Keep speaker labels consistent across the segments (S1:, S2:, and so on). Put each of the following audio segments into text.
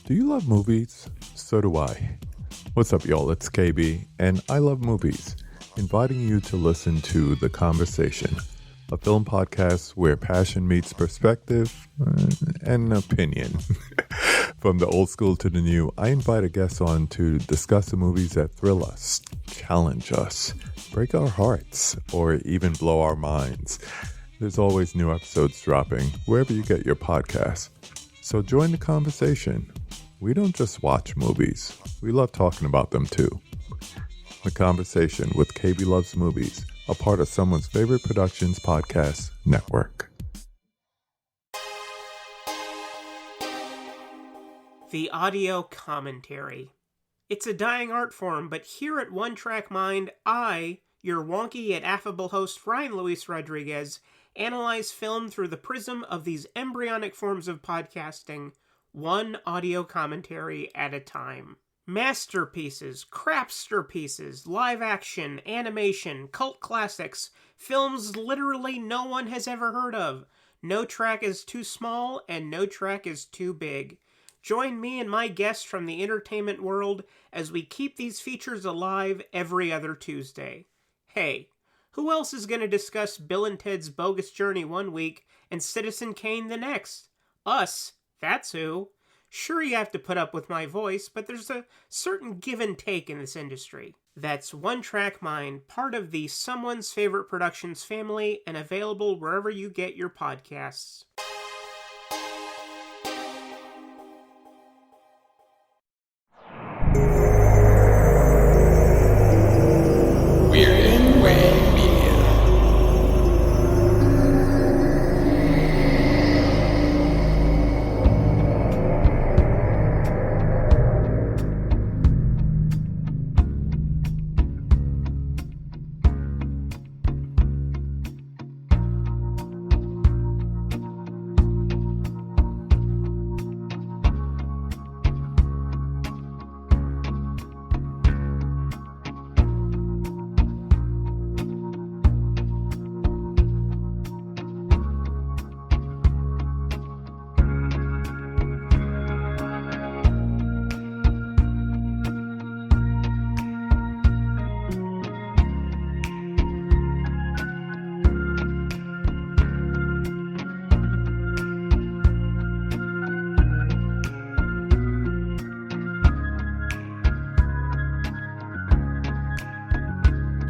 S1: Do you love movies? So do I. What's up, y'all? It's KB, and I love movies, inviting you to listen to The Conversation, a film podcast where passion meets perspective and opinion. From the old school to the new, I invite a guest on to discuss the movies that thrill us, challenge us, break our hearts, or even blow our minds. There's always new episodes dropping wherever you get your podcasts. So join the conversation. We don't just watch movies. We love talking about them too. The Conversation with KB Loves Movies, a part of Someone's Favorite Productions podcast network.
S2: The audio commentary. It's a dying art form, but here at One Track Mind, I, your wonky yet affable host Ryan Luis Rodriguez, analyze film through the prism of these embryonic forms of podcasting, one audio commentary at a time. Masterpieces, crapster pieces, live action, animation, cult classics, films literally no one has ever heard of. No track is too small and no track is too big. Join me and my guests from the entertainment world as we keep these features alive every other Tuesday. Hey, who else is going to discuss Bill and Ted's Bogus Journey one week and Citizen Kane the next? Us. That's who. Sure, you have to put up with my voice, but there's a certain give and take in this industry. That's One Track Mind, part of the Someone's Favorite Productions family, and available wherever you get your podcasts.
S3: Weird Way Media.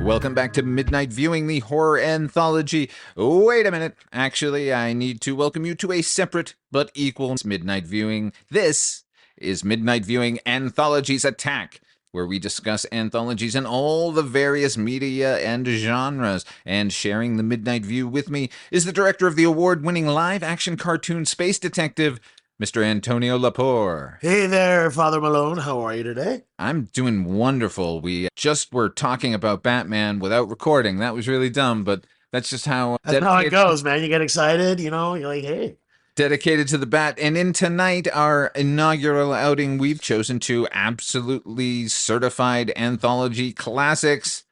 S4: Welcome back to Midnight Viewing, the horror anthology. Wait a minute. Actually, I need to welcome you to a separate but equal Midnight Viewing. This is Midnight Viewing Anthologies Attack, where we discuss anthologies in all the various media and genres. And sharing the Midnight View with me is the director of the award-winning live-action cartoon Space Detective, Mr. Antonio Llapur.
S5: Hey there, Father Malone. How are you today?
S4: I'm doing wonderful. We just were talking about Batman without recording. That was really dumb, but that's just how...
S5: That's how it goes, man. You get excited, you're like, hey.
S4: Dedicated to the Bat. And in tonight, our inaugural outing, we've chosen two absolutely certified anthology classics.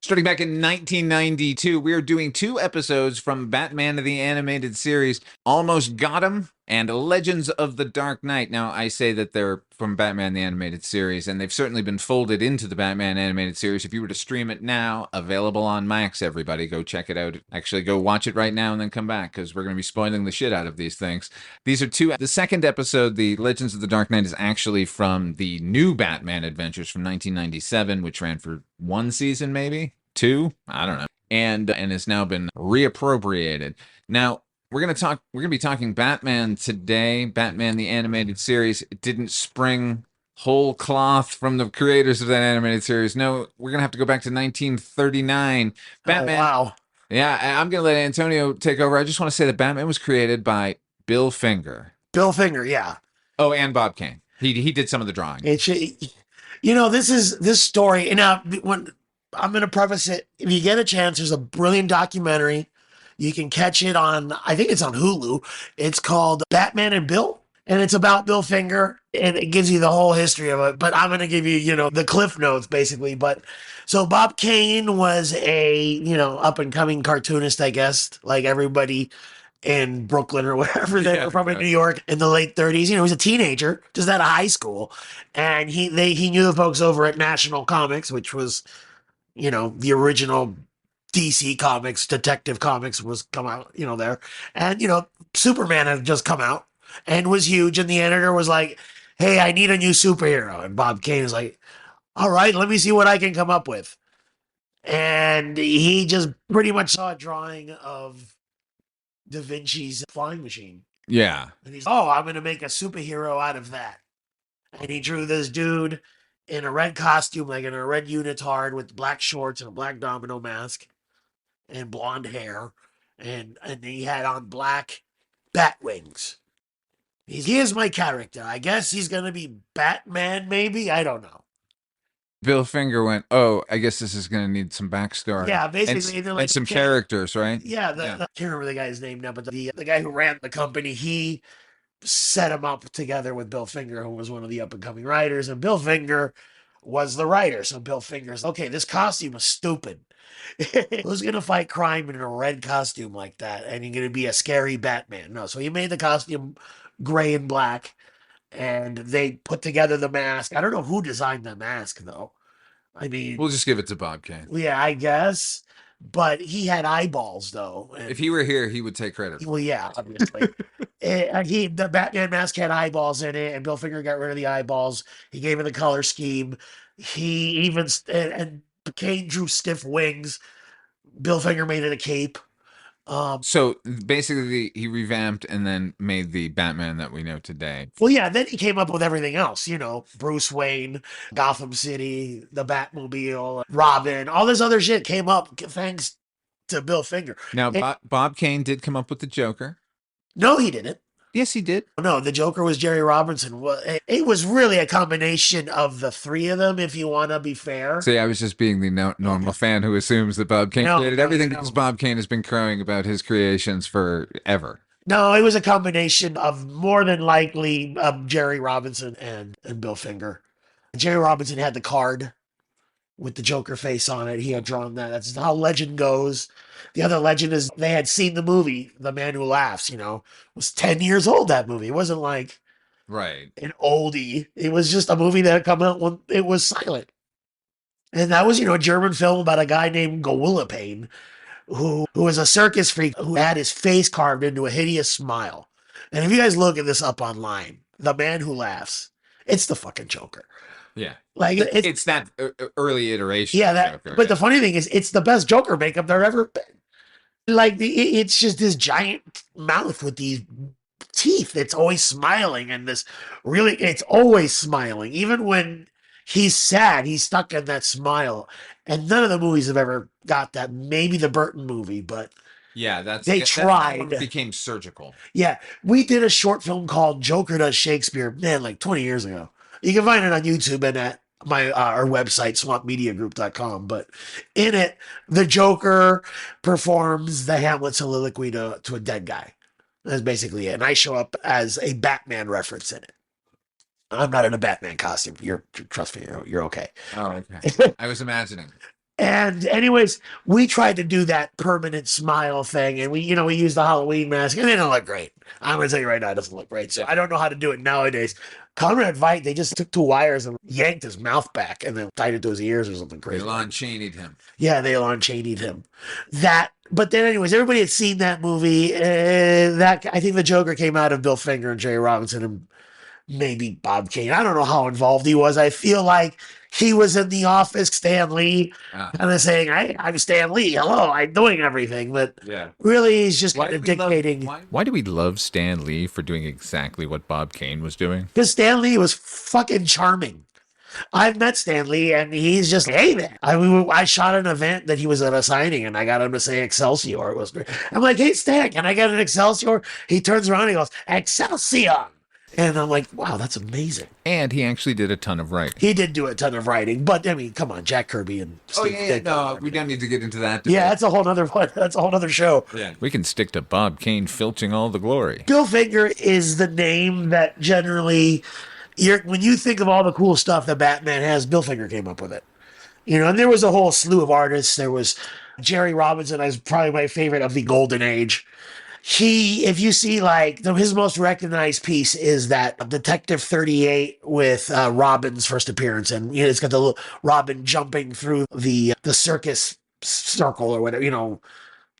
S4: Starting back in 1992, we're doing two episodes from Batman the Animated Series, Almost Got 'Em and Legends of the Dark Knight. Now, I say that they're from Batman the Animated Series, and they've certainly been folded into the Batman Animated Series. If you were to stream it now, available on Max, everybody, go check it out. Actually, go watch it right now and then come back, because we're going to be spoiling the shit out of these things. These are two. The second episode, the Legends of the Dark Knight, is actually from the new Batman Adventures from 1997, which ran for one season, maybe? Two? I don't know. And has now been reappropriated. Now, we're going to be talking Batman today, Batman the Animated Series. It didn't spring whole cloth from the creators of that animated series. No, we're going to have to go back to 1939. Batman.
S5: Oh, wow.
S4: Yeah, I'm going to let Antonio take over. I just want to say that Batman was created by Bill Finger.
S5: Bill Finger, yeah.
S4: Oh, and Bob Kane. He did some of the drawing.
S5: This story, and now when I'm going to preface it, if you get a chance, there's a brilliant documentary. You can catch it on, I think it's on Hulu. It's called Batman and Bill, and it's about Bill Finger, and it gives you the whole history of it. But I'm going to give you, the cliff notes, basically. But so Bob Kane was a, up and coming cartoonist, I guess, like everybody in Brooklyn or wherever they
S4: Yeah.
S5: were from in New York in the late 30s. You know, he was a teenager, just out of high school. And he knew the folks over at National Comics, which was, you know, the original DC Comics, Detective Comics was come out, you know, there. And, you know, Superman had just come out and was huge. And the editor was like, hey, I need a new superhero. And Bob Kane is like, all right, let me see what I can come up with. And he just pretty much saw a drawing of Da Vinci's flying machine.
S4: Yeah.
S5: And he's, oh, I'm going to make a superhero out of that. And he drew this dude in a red costume, like in a red unitard with black shorts and a black domino mask and blonde hair. And he had on black bat wings. Here's my character. I guess he's going to be Batman, maybe? I don't know.
S4: Bill Finger went, oh, I guess this is going to need some backstory.
S5: Yeah,
S4: And,
S5: basically, they're like,
S4: and some
S5: okay.
S4: characters, right?
S5: Yeah, I can't remember the guy's name now, but the guy who ran the company, he set him up together with Bill Finger, who was one of the up and coming writers, and Bill Finger was the writer. So Bill Finger's okay. This costume is stupid. Who's gonna fight crime in a red costume like that? And you're gonna be a scary Batman? No. So he made the costume gray and black, and they put together the mask. I don't know who designed the mask though. I mean,
S4: We'll just give it to Bob Kane.
S5: yeah, I guess. But he had eyeballs though. And,
S4: If he were here, he would take credit.
S5: well, yeah, obviously. The Batman mask had eyeballs in it, and Bill Finger got rid of the eyeballs. He gave it the color scheme. He even and Kane drew stiff wings. Bill Finger made it a cape.
S4: So basically, he revamped and then made the Batman that we know today.
S5: Well, yeah, then he came up with everything else, you know, Bruce Wayne, Gotham City, the Batmobile, Robin, all this other shit came up thanks to Bill Finger.
S4: Now, Bob Kane did come up with the Joker.
S5: No, he didn't.
S4: Yes, he did.
S5: No, the Joker was Jerry Robinson. It was really a combination of the three of them, if you want to be fair.
S4: See, I was just being the normal fan who assumes that Bob Kane created everything because Bob Kane has been crowing about his creations forever.
S5: No, it was a combination of more than likely Jerry Robinson and Bill Finger. Jerry Robinson had the card with the Joker face on it. He had drawn that. That's how legend goes. The other legend is they had seen the movie, The Man Who Laughs, you know, it was 10 years old, that movie. It wasn't like
S4: right
S5: an oldie. It was just a movie that had come out when it was silent. And that was, you know, a German film about a guy named Llapur who was a circus freak who had his face carved into a hideous smile. And if you guys look at this up online, The Man Who Laughs, it's the fucking Joker.
S4: Yeah.
S5: Like
S4: it's that early iteration.
S5: Yeah, that.
S4: Joker,
S5: but the funny thing is, it's the best Joker makeup there ever been. Like it's just this giant mouth with these teeth that's always smiling, and this really, it's always smiling. Even when he's sad, he's stuck in that smile. And none of the movies have ever got that. Maybe the Burton movie, but
S4: yeah,
S5: they tried.
S4: That became surgical.
S5: Yeah, we did a short film called Joker Does Shakespeare, man, like 20 years ago. You can find it on YouTube and at our website, swampmediagroup.com. But in it, the Joker performs the Hamlet soliloquy to a dead guy. That's basically it. And I show up as a Batman reference in it. I'm not in a Batman costume. Trust me, you're okay.
S4: Oh, okay. I was imagining.
S5: And anyways, we tried to do that permanent smile thing, and we used the Halloween mask, and it didn't look great. I'm gonna tell you right now, it doesn't look great. So I don't know how to do it nowadays. Conrad Veidt, they just took two wires and yanked his mouth back, and then tied it to his ears or something crazy.
S4: They Lon Chaney'd him.
S5: Yeah, they Lon Chaney'd him. But then, anyways, everybody had seen that movie. I think the Joker came out of Bill Finger and Jerry Robinson and maybe Bob Kane. I don't know how involved he was. I feel like he was in the office, Stan Lee, kind of saying, I'm Stan Lee. Hello, I'm doing everything. But really, he's just kind of dictating.
S4: Why do we love Stan Lee for doing exactly what Bob Kane was doing?
S5: Because Stan Lee was fucking charming. I've met Stan Lee, and he's just, hey, man. I shot an event that he was at a signing, and I got him to say Excelsior. It was great. I'm like, hey, Stan, can I get an Excelsior? He turns around and he goes, Excelsior. And I'm like, wow, that's amazing.
S4: And he actually did a ton of writing.
S5: He did do a ton of writing, but I mean, come on, Jack Kirby and Steve
S4: No, we don't need to get into that debate.
S5: Yeah, that's a whole nother one. That's a whole other show.
S4: Yeah, we can stick to Bob Kane filching all the glory.
S5: Bill Finger is the name that generally, when you think of all the cool stuff that Batman has, Bill Finger came up with it. And there was a whole slew of artists. There was Jerry Robinson, as probably my favorite of the Golden Age. If you see like his most recognized piece is that Detective 38 with Robin's first appearance, and it's got the little Robin jumping through the circus circle or whatever,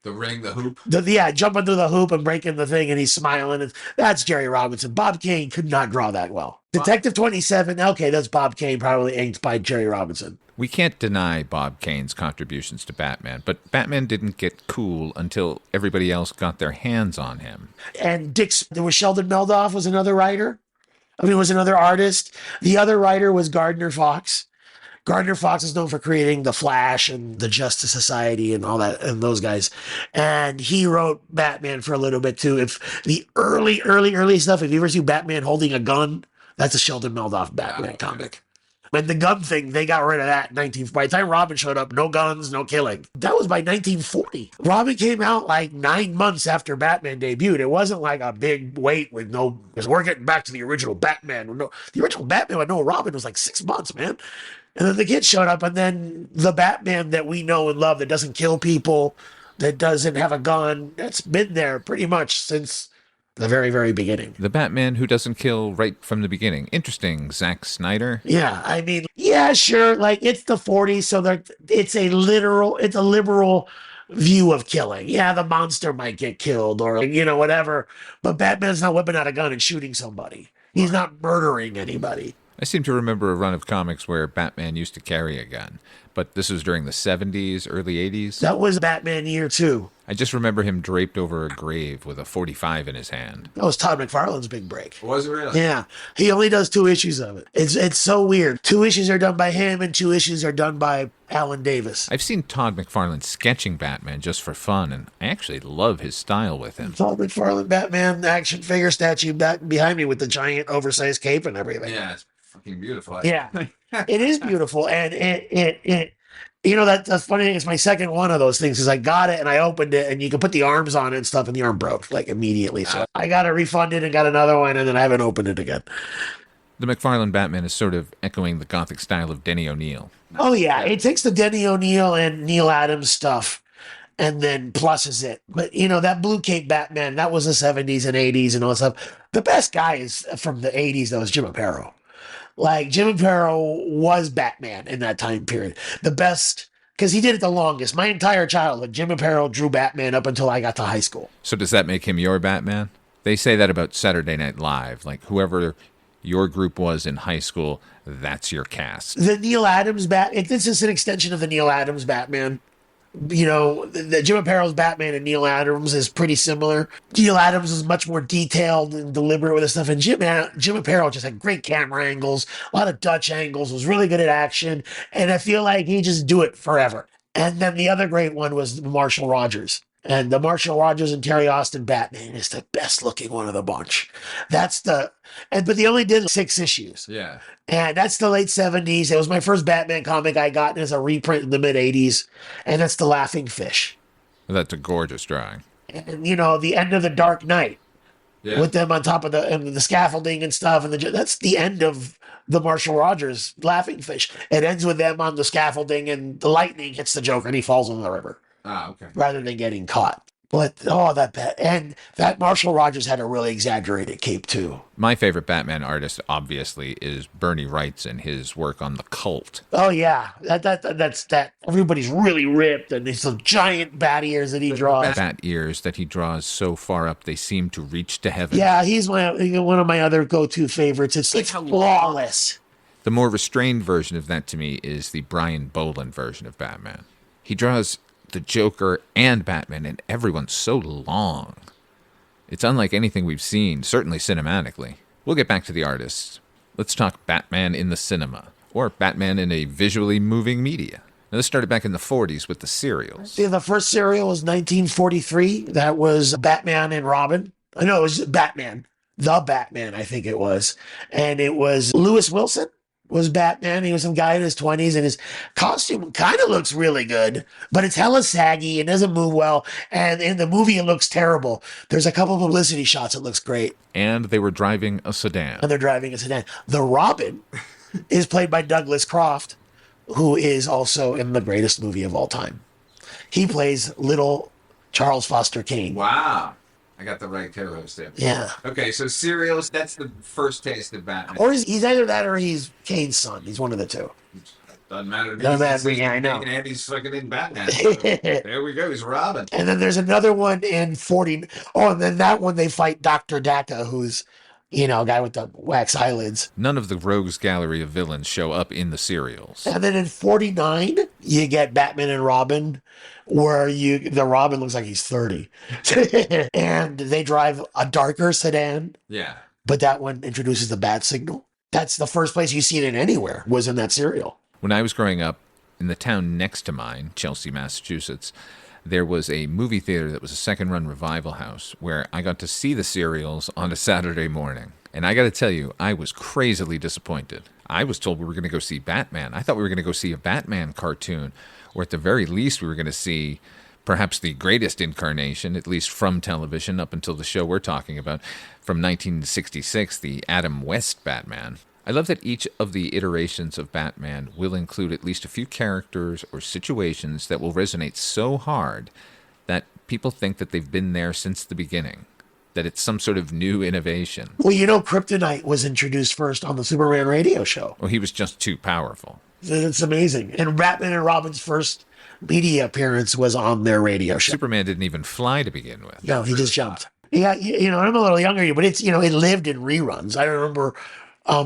S4: The ring, the hoop.
S5: jumping through the hoop and breaking the thing, and he's smiling. And that's Jerry Robinson. Bob Kane could not draw that well. Detective 27, okay, that's Bob Kane, probably inked by Jerry Robinson.
S4: We can't deny Bob Kane's contributions to Batman, but Batman didn't get cool until everybody else got their hands on him.
S5: And there was Sheldon Meldoff was another writer. Was another artist. The other writer was Gardner Fox. Gardner Fox is known for creating The Flash and the Justice Society and all that, and those guys. And he wrote Batman for a little bit too. If the early stuff, if you ever see Batman holding a gun, that's a Sheldon Meldoff Batman comic. And the gun thing, they got rid of that by the time Robin showed up, no guns, no killing. That was by 1940. Robin came out like 9 months after Batman debuted. It wasn't like a big wait with because we're getting back to the original Batman. The original Batman with no Robin was like 6 months, man. And then the kid showed up, and then the Batman that we know and love that doesn't kill people, that doesn't have a gun, that's been there pretty much since the very, very beginning.
S4: The Batman who doesn't kill right from the beginning. Interesting, Zack Snyder.
S5: Yeah, sure. Like, it's the 40s, so it's a liberal view of killing. Yeah, the monster might get killed or, whatever. But Batman's not whipping out a gun and shooting somebody. He's not murdering anybody.
S4: I seem to remember a run of comics where Batman used to carry a gun, but this was during the 70s, early 80s.
S5: That was Batman Year 2.
S4: I just remember him draped over a grave with a .45 in his hand.
S5: That was Todd McFarlane's big break.
S4: Was it really?
S5: Yeah. He only does 2 issues of it. It's so weird. 2 issues are done by him and 2 issues are done by Alan Davis.
S4: I've seen Todd McFarlane sketching Batman just for fun, and I actually love his style with him.
S5: Todd McFarlane Batman action figure statue back behind me with the giant oversized cape and everything.
S4: Yeah, it's fucking beautiful.
S5: Yeah. It is beautiful. And it that's funny thing. It's my second one of those things because I got it and I opened it and you can put the arms on it and stuff and the arm broke like immediately. So I got it refunded and got another one and then I haven't opened it again.
S4: The McFarlane Batman is sort of echoing the gothic style of Denny O'Neil.
S5: Oh, yeah. It takes the Denny O'Neil and Neil Adams stuff and then pluses it. But, that Blue Cape Batman, that was the 70s and 80s and all that stuff. The best guy is from the 80s, though, is Jim Aparo. Like, Jim Aparo was Batman in that time period. The best, because he did it the longest. My entire childhood, Jim Aparo drew Batman up until I got to high school.
S4: So does that make him your Batman? They say that about Saturday Night Live. Like, whoever your group was in high school, that's your cast.
S5: The Neil Adams this is an extension of the Neil Adams Batman. The Jim Aparo's Batman and Neil Adams is pretty similar. Neil Adams is much more detailed and deliberate with his stuff, and Jim Aparo just had great camera angles, a lot of Dutch angles, was really good at action, and I feel like he just do it forever. And then the other great one was Marshall Rogers. And the Marshall Rogers and Terry Austin Batman is the best looking one of the bunch. But they only did 6 issues.
S4: Yeah.
S5: And that's the late 70s. It was my first Batman comic I got as a reprint in the mid 80s. And that's The Laughing Fish.
S4: Well, that's a gorgeous drawing.
S5: And, the end of The Dark Knight. Yeah. With them on top of the scaffolding and stuff. And that's the end of the Marshall Rogers Laughing Fish. It ends with them on the scaffolding and the lightning hits the Joker and he falls in the river.
S4: Okay.
S5: Rather than getting caught. But, that Marshall Rogers had a really exaggerated cape, too.
S4: My favorite Batman artist, obviously, is Bernie Wright's and his work on The Cult.
S5: Oh, yeah. That's that. Everybody's really ripped, and there's some giant bat ears that he draws.
S4: Bat ears that he draws so far up, they seem to reach to heaven.
S5: Yeah, he's one of my other go-to favorites. It's flawless.
S4: The more restrained version of that, to me, is the Brian Bolland version of Batman. He draws the Joker and Batman, and everyone's so long. It's unlike anything we've seen, certainly cinematically. We'll get back to the artists. Let's talk Batman in the cinema, or Batman in a visually moving media. Now, this started back in the 40s with the serials.
S5: Yeah, the first serial was 1943. That was Batman and Robin. I know it was Batman. The Batman, I think it was. And it was Lewis Wilson was Batman. He was some guy in his 20s, and his costume kind of looks really good, but it's hella saggy and doesn't move well. And in the movie, it looks terrible. There's a couple of publicity shots. It looks great.
S4: And they were driving a sedan.
S5: The Robin is played by Douglas Croft, who is also in the greatest movie of all time. He plays little Charles Foster Kane.
S4: Wow. I got the right co-host there.
S5: Yeah.
S4: Okay, so serials, that's the first taste of Batman.
S5: Or he's either that or he's Kane's son. He's one of the two.
S4: Doesn't matter to me.
S5: Doesn't matter to me,
S4: He's
S5: yeah, I know.
S4: Kane and he's fucking in Batman. So there we go. He's Robin.
S5: And then there's another one in 40. Oh, and then that one they fight Dr. Daka, who's, a guy with the wax eyelids.
S4: None of the rogues gallery of villains show up in the serials.
S5: And then in 49, you get Batman and Robin, where the Robin looks like he's 30. And they drive a darker sedan.
S4: Yeah.
S5: But that one introduces the bat signal. That's the first place you see it in anywhere, was in that serial.
S4: When I was growing up, in the town next to mine, Chelsea, Massachusetts, there was a movie theater that was a second-run revival house where I got to see the serials on a Saturday morning. And I got to tell you, I was crazily disappointed. I was told we were going to go see Batman. I thought we were going to go see a Batman cartoon, or at the very least we were going to see perhaps the greatest incarnation, at least from television up until the show we're talking about, from 1966, the Adam West Batman. I love that each of the iterations of Batman will include at least a few characters or situations that will resonate so hard that people think that they've been there since the beginning, that it's some sort of new innovation.
S5: Well, Kryptonite was introduced first on the Superman radio show.
S4: Well, he was just too powerful.
S5: It's amazing. And Batman and Robin's first media appearance was on their radio show.
S4: Superman didn't even fly to begin with.
S5: No, he just jumped. Yeah, I'm a little younger, but it's, it lived in reruns. I remember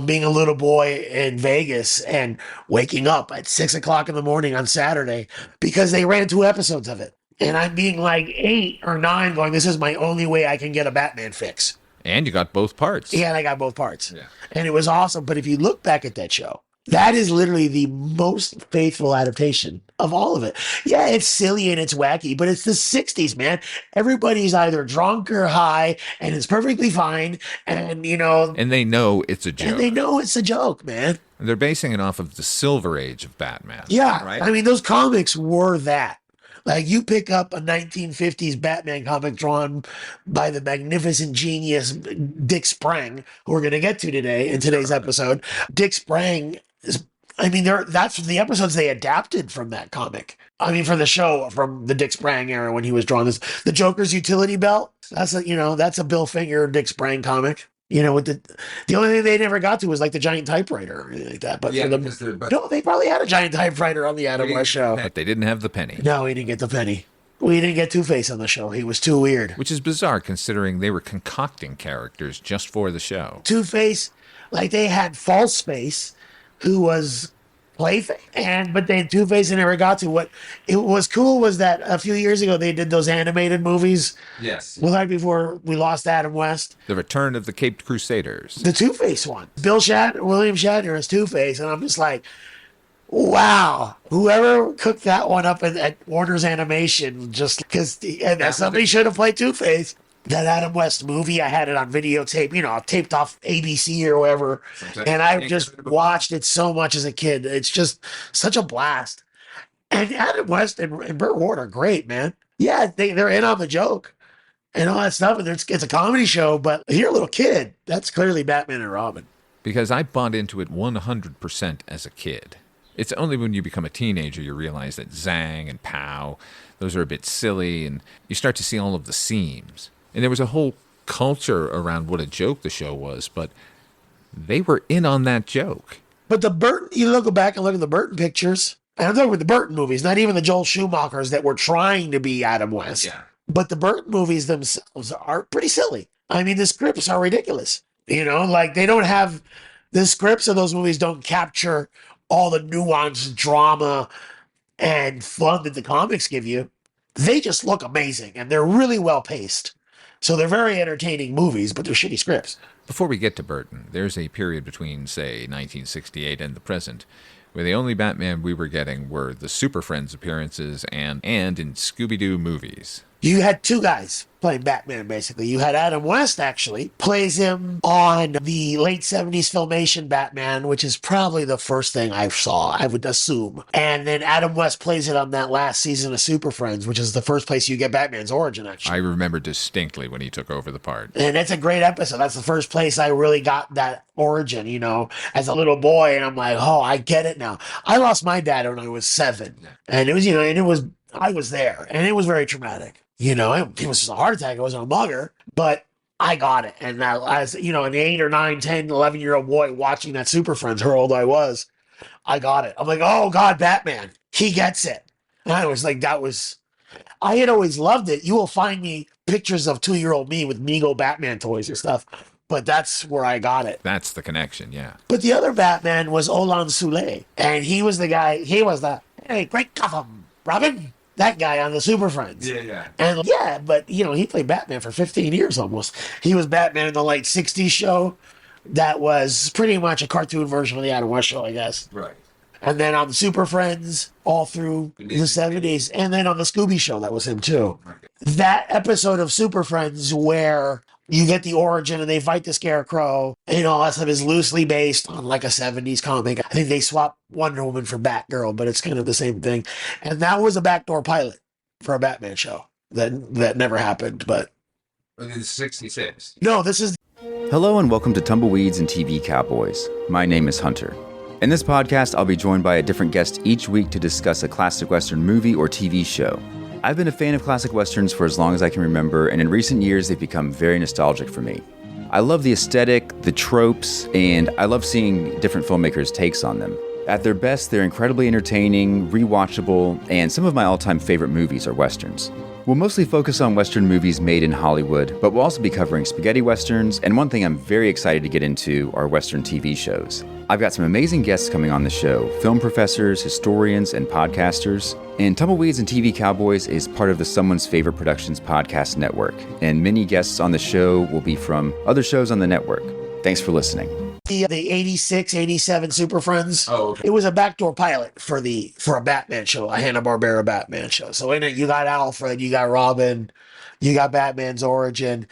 S5: being a little boy in Vegas and waking up at 6:00 in the morning on Saturday because they ran 2 episodes of it. And I'm being like 8 or 9 going, this is my only way I can get a Batman fix.
S4: And you got both parts.
S5: Yeah, and I got both parts.
S4: Yeah.
S5: And it was awesome. But if you look back at that show, that is literally the most faithful adaptation of all of it. Yeah, it's silly and it's wacky, but it's the 60s, man. Everybody's either drunk or high, and it's perfectly fine. And,
S4: And they know it's a joke.
S5: And they know it's a joke, man.
S4: And they're basing it off of the Silver Age of Batman.
S5: Yeah.
S4: Right?
S5: I mean, those comics were that. Like, you pick up a 1950s Batman comic drawn by the magnificent genius Dick Sprang, who we're going to get to today in today's episode. Dick Sprang that's the episodes they adapted from that comic. I mean, for the show from the Dick Sprang era when he was drawing this. The Joker's utility belt, that's a Bill Finger, Dick Sprang comic. With the only thing they never got to was like the giant typewriter or anything like that. But
S4: Yeah,
S5: for
S4: because
S5: no, they probably had a giant typewriter on the Adam West show.
S4: But they didn't have the penny.
S5: No, we didn't get the penny. We didn't get Two-Face on the show. He was too weird.
S4: Which is bizarre considering they were concocting characters just for the show.
S5: Two-Face, like they had False Face, who was Plaything, but they Two-Face never got to. What it was cool was that a few years ago they did those animated movies.
S4: Yes.
S5: Well, right before we lost Adam West.
S4: The Return of the Caped Crusaders.
S5: The Two-Face one. William Shatner as Two-Face, and I'm just like, wow, whoever cooked that one up at Warner's Animation, just because somebody should have played Two-Face. That Adam West movie, I had it on videotape, taped off ABC or whatever, and I just watched it so much as a kid. It's just such a blast. And Adam West and Burt Ward are great, man. Yeah, they're in on the joke and all that stuff, and it's a comedy show, but you're a little kid. That's clearly Batman and Robin.
S4: Because I bought into it 100% as a kid. It's only when you become a teenager you realize that Zang and Pow, those are a bit silly, and you start to see all of the seams. And there was a whole culture around what a joke the show was, but they were in on that joke.
S5: But you go back and look at the Burton pictures, and I'm talking about the Burton movies, not even the Joel Schumachers that were trying to be Adam West.
S4: Yeah.
S5: But the Burton movies themselves are pretty silly. I mean, the scripts are ridiculous. Like they don't have, the scripts of those movies don't capture all the nuance, drama, and fun that the comics give you. They just look amazing, and they're really well paced. So they're very entertaining movies, but they're shitty scripts.
S4: Before we get to Burton, there's a period between, say, 1968 and the present, where the only Batman we were getting were the Super Friends appearances and in Scooby-Doo movies.
S5: You had 2 guys playing Batman, basically. You had Adam West, actually, plays him on the late 70s Filmation Batman, which is probably the first thing I saw, I would assume. And then Adam West plays it on that last season of Super Friends, which is the first place you get Batman's origin, actually.
S4: I remember distinctly when he took over the part.
S5: And it's a great episode. That's the first place I really got that origin, as a little boy. And I'm like, oh, I get it now. I lost my dad when I was 7. And it was, I was there. And it was very traumatic. You know, it was just a heart attack. It wasn't a mugger, but I got it. And as, you know, an 8 or 9, 10, 11-year-old boy watching that Super Friends, how old I was, I got it. I'm like, oh God, Batman. He gets it. And I was like, I had always loved it. You will find me pictures of 2-year-old me with Mego Batman toys and stuff. But that's where I got it.
S4: That's the connection, yeah.
S5: But the other Batman was Olan Soule. And he was the guy, hey, great Gotham, Robin. That guy on the Super Friends.
S4: Yeah.
S5: And yeah, but you know, he played Batman for 15 years almost. He was Batman in the late 60s show. That was pretty much a cartoon version of the Adam West show, I guess.
S4: Right.
S5: And then on the Super Friends all through the 70s. And then on the Scooby show, that was him too. That episode of Super Friends where you get the origin and they fight the Scarecrow and all that stuff is loosely based on like a 70s comic. I think they swapped Wonder Woman for Batgirl, but it's kind of the same thing. And that was a backdoor pilot for a Batman show that never happened. But
S4: It's 66.
S5: no, this is
S3: Hello and welcome to Tumbleweeds and TV Cowboys. My name is Hunter. In this podcast, I'll be joined by a different guest each week to discuss a classic Western movie or TV show. I've been a fan of classic Westerns for as long as I can remember, and in recent years, they've become very nostalgic for me. I love the aesthetic, the tropes, and I love seeing different filmmakers' takes on them. At their best, they're incredibly entertaining, rewatchable, and some of my all-time favorite movies are Westerns. We'll mostly focus on Western movies made in Hollywood, but we'll also be covering spaghetti Westerns, and one thing I'm very excited to get into are Western TV shows. I've got some amazing guests coming on the show, film professors, historians, and podcasters. And Tumbleweeds and TV Cowboys is part of the Someone's Favorite Productions podcast network, and many guests on the show will be from other shows on the network. Thanks for listening.
S5: the 86, 87 Super Friends.
S4: Oh, okay.
S5: It was a backdoor pilot for a Batman show, a Hanna-Barbera Batman show. So in it, you got Alfred, you got Robin, you got Batman's origin.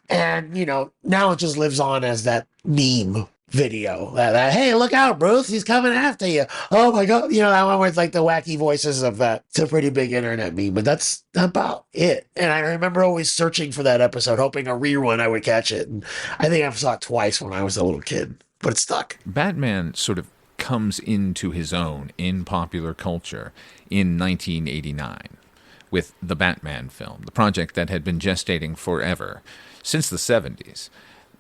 S5: And, you know, now it just lives on as that meme video. That hey, look out, Bruce, he's coming after you. Oh my God. You know, that one with like the wacky voices of that. It's a pretty big internet meme, but that's about it. And I remember always searching for that episode, hoping a rerun I would catch it. And I think I saw it twice when I was a little kid, but it stuck.
S6: Batman sort of comes into his own in popular culture in 1989 with the Batman film, the project that had been gestating forever, since the 70s.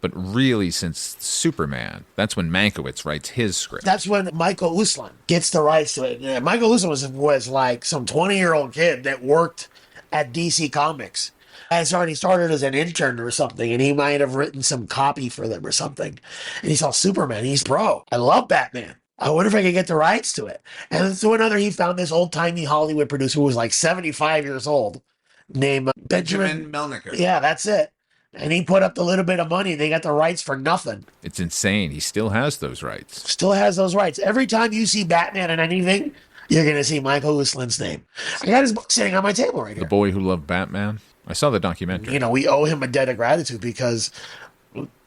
S6: But really, since Superman, that's when Mankiewicz writes his script.
S5: That's when Michael Uslan gets the rights to it. Yeah, Michael Uslan was like some 20-year-old kid that worked at DC Comics. He started as an intern or something, and he might have written some copy for them or something. And he saw Superman. He's, bro, I love Batman. I wonder if I could get the rights to it. And so he found this old-timey Hollywood producer who was like 75 years old, named Benjamin
S4: Melniker.
S5: Yeah, that's it. And he put up the little bit of money, and they got the rights for nothing.
S6: It's insane. He still has those rights.
S5: Still has those rights. Every time you see Batman in anything, you're going to see Michael Uslan's name. I got his book sitting on my table right
S6: The
S5: here.
S6: Boy Who Loved Batman. I saw the documentary.
S5: You know, we owe him a debt of gratitude because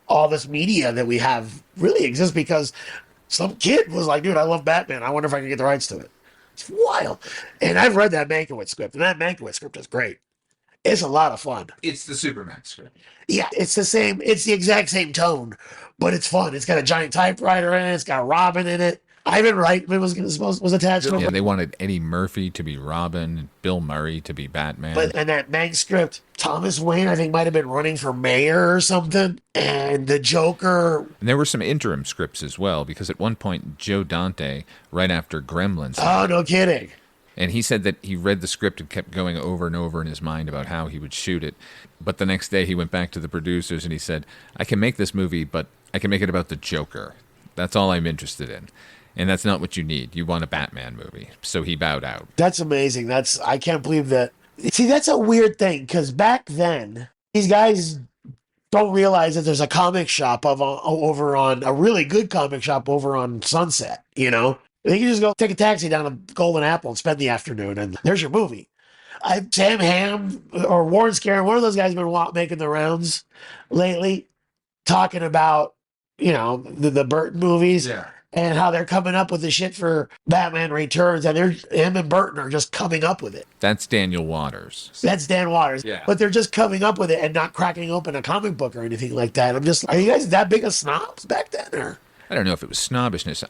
S5: all this media that we have really exists because some kid was like, dude, I love Batman. I wonder if I can get the rights to it. It's wild. And I've read that Mankiewicz script, and that Mankiewicz script is great. It's a lot of fun.
S4: It's the Superman script.
S5: Yeah, it's the exact same tone, but it's fun. It's got a giant typewriter in it. It's got Robin in it. Ivan Reitman was attached to it.
S6: Yeah, they wanted Eddie Murphy to be Robin, and Bill Murray to be Batman.
S5: And that Mank script, Thomas Wayne, I think, might have been running for mayor or something. And the Joker.
S6: And there were some interim scripts as well, because at one point, Joe Dante, right after Gremlins,
S5: Oh, no kidding.
S6: and he said that he read the script and kept going over and over in his mind about how he would shoot it. But the next day he went back to the producers and he said, I can make this movie, but I can make it about the Joker. That's all I'm interested in. And that's not what you need. You want a Batman movie. So he bowed out.
S5: That's amazing. I can't believe that. See, that's a weird thing because back then, these guys don't realize that there's a comic shop over on a really good comic shop over on Sunset, you know? They can just go take a taxi down to Golden Apple and spend the afternoon, and there's your movie. Sam Hamm or Warren Scarron, one of those guys, have been making the rounds lately, talking about, you know, the Burton movies.
S4: Yeah.
S5: And how they're coming up with the shit for Batman Returns, and him and Burton are just coming up with it.
S6: That's Daniel Waters.
S5: That's Dan Waters.
S4: Yeah.
S5: But they're just coming up with it and not cracking open a comic book or anything like that. I'm just, are you guys that big of snobs back then? Or?
S6: I don't know if it was snobbishness.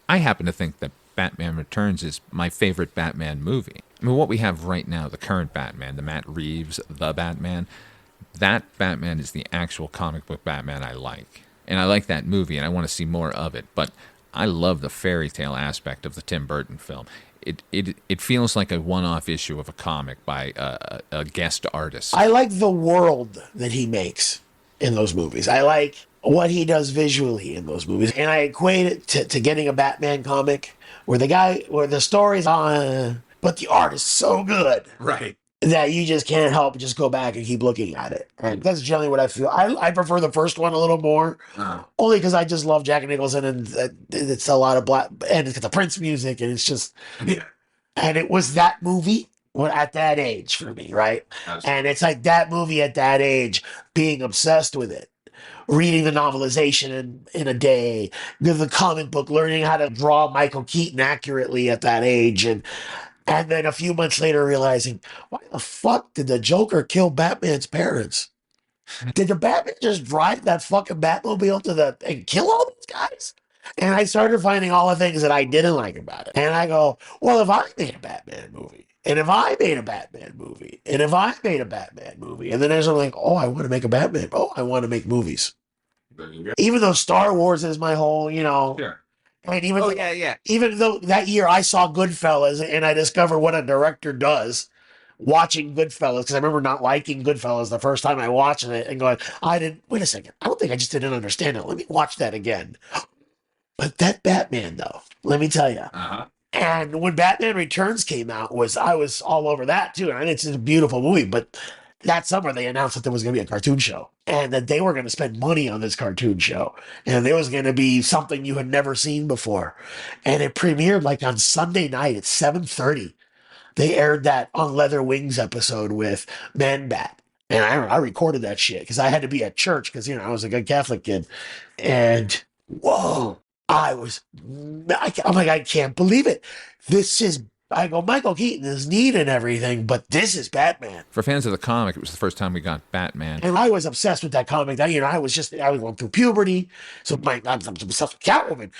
S6: I happen to think that Batman Returns is my favorite Batman movie. I mean, what we have right now, the current Batman, the Matt Reeves, the Batman, that Batman is the actual comic book Batman I like. And I like that movie, and I want to see more of it. But I love the fairy tale aspect of the Tim Burton film. It feels like a one-off issue of a comic by a guest artist.
S5: I like the world that he makes in those movies. I like what he does visually in those movies. And I equate it to getting a Batman comic where the story's on, but the art is so good.
S4: Right.
S5: That you just can't help but just go back and keep looking at it. And that's generally what I feel. I prefer the first one a little more, only because I just love Jack Nicholson, and it's a lot of black, and it's got the Prince music, and it's just, and it was that movie at that age for me, right? Absolutely. And it's like that movie at that age, being obsessed with it, reading the novelization in a day, the comic book, learning how to draw Michael Keaton accurately at that age, and then a few months later realizing, why the fuck did the Joker kill Batman's parents? Did the Batman just drive that fucking Batmobile and kill all these guys? And I started finding all the things that I didn't like about it. And I go, well, if I made a Batman movie, and if I made a Batman movie, and if I made a Batman movie, and then there's like, oh, I want to make a Batman. Oh, I want to make movies. Even though Star Wars is my whole,
S4: Sure.
S5: And even though that year I saw Goodfellas and I discovered what a director does watching Goodfellas, because I remember not liking Goodfellas the first time I watched it and going, wait a second, I don't think I just didn't understand it. Let me watch that again. But that Batman, though, let me tell you. And when Batman Returns came out, I was all over that too. And it's a beautiful movie, but that summer they announced that there was going to be a cartoon show and that they were going to spend money on this cartoon show. And there was going to be something you had never seen before. And it premiered like on Sunday night at 7:30. They aired that On Leather Wings episode with Man Bat. And I recorded that shit because I had to be at church because, I was a good Catholic kid. And whoa, I'm like, I can't believe it. I go, Michael Keaton is neat and everything, but this is Batman.
S6: For fans of the comic, it was the first time we got Batman.
S5: And I was obsessed with that comic. I was going through puberty. So I'm obsessed with Catwoman.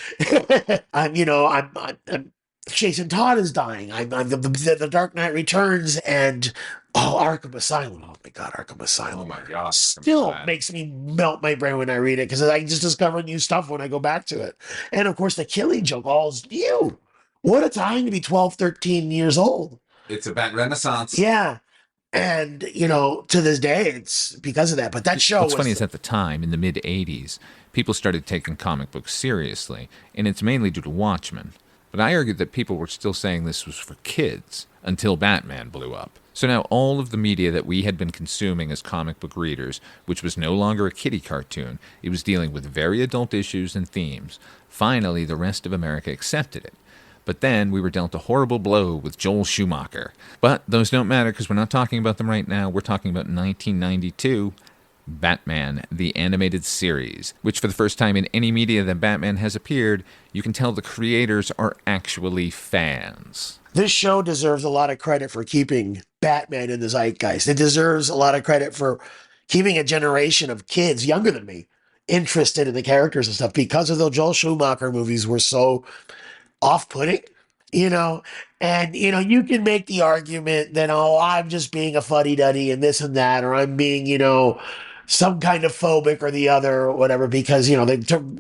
S5: I'm Jason Todd is dying. I'm the Dark Knight Returns and Arkham Asylum. Oh my God, Arkham Asylum.
S4: Oh my God.
S5: Still makes me melt my brain when I read it because I just discover new stuff when I go back to it. And of course, the Killing Joke, all's new. What a time to be 12, 13 years old.
S4: It's a Bat Renaissance.
S5: Yeah. And, to this day, it's because of that. But that show
S6: What's funny is at the time, in the mid-'80s, people started taking comic books seriously, and it's mainly due to Watchmen. But I argued that people were still saying this was for kids until Batman blew up. So now all of the media that we had been consuming as comic book readers, which was no longer a kiddie cartoon, it was dealing with very adult issues and themes. Finally, the rest of America accepted it. But then we were dealt a horrible blow with Joel Schumacher. But those don't matter because we're not talking about them right now. We're talking about 1992, Batman, the animated series, which for the first time in any media that Batman has appeared, you can tell the creators are actually fans.
S5: This show deserves a lot of credit for keeping Batman in the zeitgeist. It deserves a lot of credit for keeping a generation of kids younger than me interested in the characters and stuff because of those Joel Schumacher movies were so off-putting, and, you can make the argument that, I'm just being a fuddy-duddy and this and that, or I'm being, some kind of phobic or the other or whatever, because,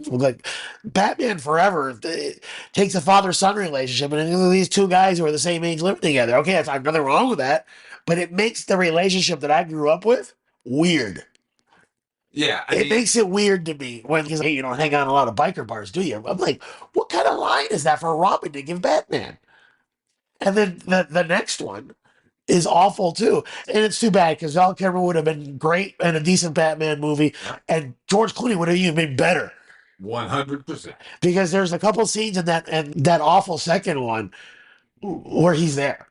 S5: like Batman Forever takes a father-son relationship and these two guys who are the same age living together. Okay, there's nothing wrong with that, but it makes the relationship that I grew up with weird.
S4: Yeah,
S5: it makes it weird to me when he's like, you don't hang out in a lot of biker bars, do you? I'm like, what kind of line is that for Robin to give Batman? And then the next one is awful too, and it's too bad because Val Kilmer would have been great in a decent Batman movie, and George Clooney would have even been better.
S4: 100%.
S5: Because there's a couple scenes in that awful second one where he's there.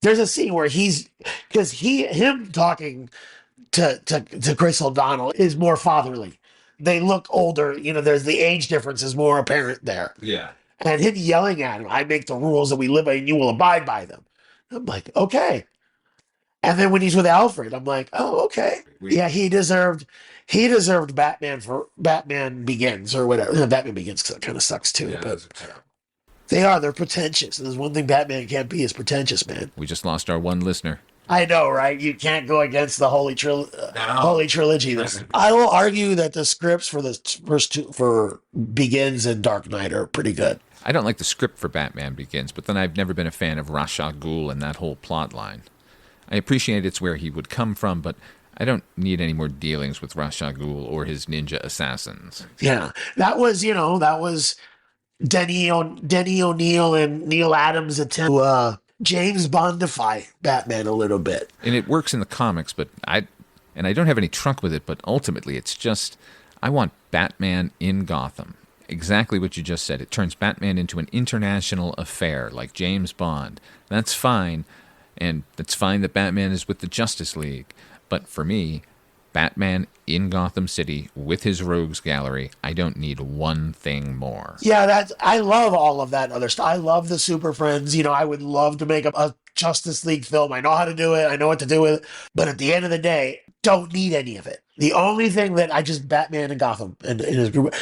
S5: There's a scene where him talking to Chris O'Donnell is more fatherly. They look older, there's the age difference is more apparent there.
S4: Yeah.
S5: And him yelling at him, I make the rules that we live by and you will abide by them. I'm like, okay. And then when he's with Alfred, I'm like, oh, okay. Yeah, he deserved Batman for Batman Begins or whatever. Batman Begins kind of sucks too.
S4: Yeah,
S5: but They are. They're pretentious. And there's one thing Batman can't be is pretentious, man.
S6: We just lost our one listener.
S5: I know, right? You can't go against the Holy Trilogy. I will argue that the scripts for the first two, for Begins and Dark Knight, are pretty good.
S6: I don't like the script for Batman Begins, but then I've never been a fan of Ra's al Ghul and that whole plot line. I appreciate it's where he would come from, but I don't need any more dealings with Ra's al Ghul or his ninja assassins.
S5: Yeah, that was Denny O'Neil and Neil Adams' attempt to James Bondify Batman a little bit.
S6: And it works in the comics, but I don't have any truck with it, but ultimately it's just, I want Batman in Gotham. Exactly what you just said. It turns Batman into an international affair, like James Bond. That's fine, and it's fine that Batman is with the Justice League. But for me, Batman in Gotham City with his rogues gallery, I don't need one thing more.
S5: Yeah, I love all of that other stuff. I love the Super Friends. I would love to make a Justice League film. I know how to do it. I know what to do with it. But at the end of the day, don't need any of it. The only thing that Batman and Gotham and his group,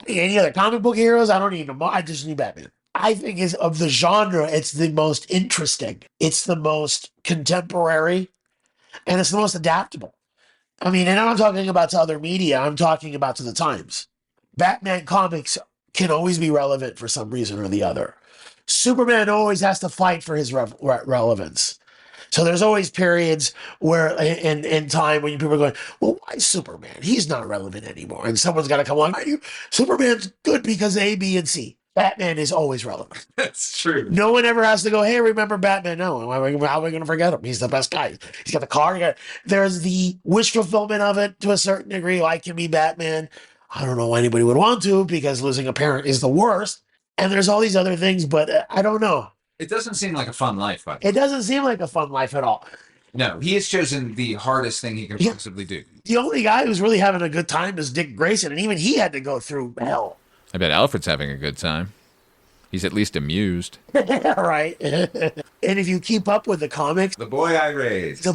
S5: any other comic book heroes, I don't need them. I just need Batman. I think is of the genre, it's the most interesting. It's the most contemporary, and it's the most adaptable. I mean, and I'm not talking about to other media. I'm talking about to the times. Batman comics can always be relevant for some reason or the other. Superman always has to fight for his relevance. So there's always periods where in time when people are going, well, why Superman? He's not relevant anymore. And someone's got to come along. Superman's good because A, B, and C. Batman is always relevant.
S4: That's true.
S5: No one ever has to go, hey, remember Batman? No. How are we going to forget him? He's the best guy. He's got the car. There's the wish fulfillment of it to a certain degree. I can be Batman. I don't know why anybody would want to, because losing a parent is the worst. And there's all these other things, but I don't know.
S4: It doesn't seem like a fun life, but
S5: it doesn't seem like a fun life at all.
S4: No, he has chosen the hardest thing he can possibly do.
S5: The only guy who's really having a good time is Dick Grayson, and even he had to go through hell.
S6: I bet Alfred's having a good time. He's at least amused.
S5: Right. And if you keep up with the comics...
S4: The boy I raised.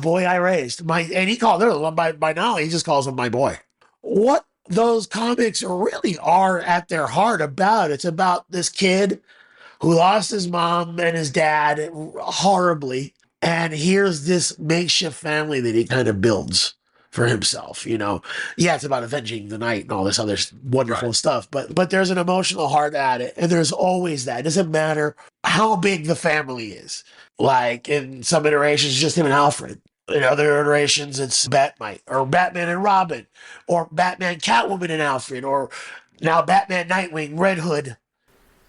S5: And he called it, by now, he just calls him my boy. What those comics really are at their heart about, it's about this kid who lost his mom and his dad horribly. And here's this makeshift family that he kind of builds for himself, Yeah, it's about avenging the night and all this other wonderful stuff, but there's an emotional heart at it, and there's always that. It doesn't matter how big the family is. Like in some iterations, just him and Alfred. In other iterations, it's Batmite, or Batman and Robin, or Batman, Catwoman and Alfred, or now Batman, Nightwing, Red Hood,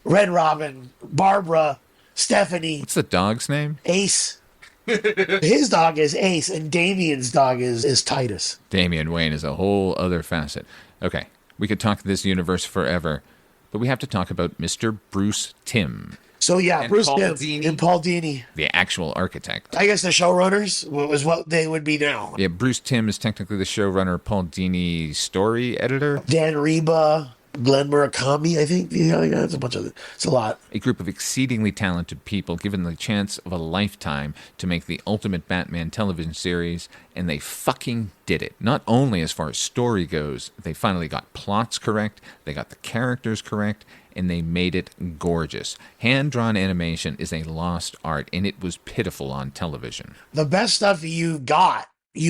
S5: Red Robin, Barbara, Stephanie.
S6: What's the dog's name?
S5: Ace. His dog is Ace, and Damien's dog is Titus.
S6: Damian Wayne is a whole other facet. Okay, we could talk this universe forever, but we have to talk about Mr. Bruce Timm.
S5: So yeah,
S4: And
S5: Bruce
S4: Paul
S5: Timm
S4: Dini.
S5: and Paul Dini.
S6: The actual architect.
S5: I guess the showrunners was what they would be now.
S6: Yeah, Bruce Timm is technically the showrunner, Paul Dini story editor.
S5: Dan Reba, Glenn Murakami, I think. Yeah, it's a lot.
S6: A group of exceedingly talented people given the chance of a lifetime to make the ultimate Batman television series, and they fucking did it. Not only as far as story goes, they finally got plots correct, they got the characters correct, and they made it gorgeous. Hand-drawn animation is a lost art, and it was pitiful on television.
S5: The best stuff you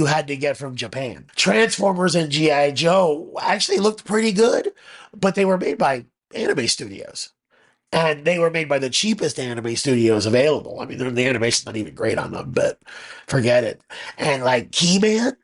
S5: had to get from Japan. Transformers and G.I. Joe actually looked pretty good, but they were made by anime studios. And they were made by the cheapest anime studios available. I mean, the animation's not even great on them, but forget it. And like He-Man,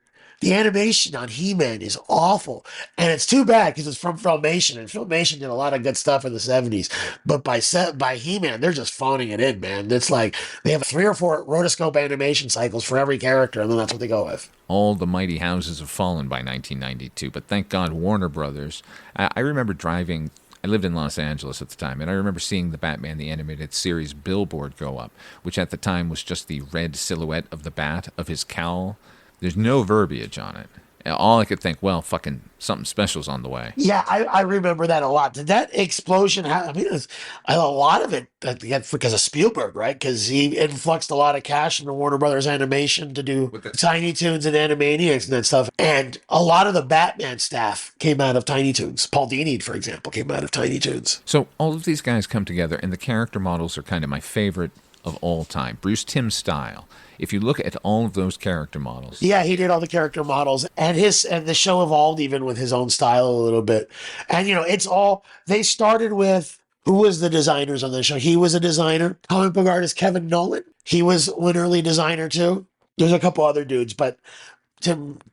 S5: the animation on He-Man is awful. And it's too bad because it's from Filmation, and Filmation did a lot of good stuff in the 70s. But by He-Man, they're just phoning it in, man. It's like they have 3 or 4 rotoscope animation cycles for every character, and then that's what they go with.
S6: All the mighty houses have fallen by 1992, but thank God Warner Brothers. I remember driving... I lived in Los Angeles at the time, and I remember seeing the Batman the Animated Series billboard go up, which at the time was just the red silhouette of the bat, of his cowl. There's no verbiage on it. All I could think, well, fucking something special's on the way.
S5: Yeah, I remember that a lot. Did that explosion happen? I mean, a lot of it because of Spielberg, right? Because he influxed a lot of cash into Warner Brothers Animation to do Tiny Toons and Animaniacs and that stuff. And a lot of the Batman staff came out of Tiny Toons. Paul Dini, for example, came out of Tiny Toons.
S6: So all of these guys come together, and the character models are kind of my favorite of all time. Bruce Timm style. If you look at all of those character models.
S5: Yeah, he did all the character models, and the show evolved even with his own style a little bit. And it's all they started with. Who was the designers on the show? He was a designer. Comic book artist Kevin Nolan. He was an early designer too. There's a couple other dudes, but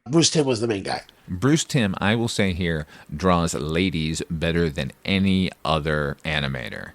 S5: Bruce Timm was the main guy.
S6: Bruce Timm, I will say here, draws ladies better than any other animator.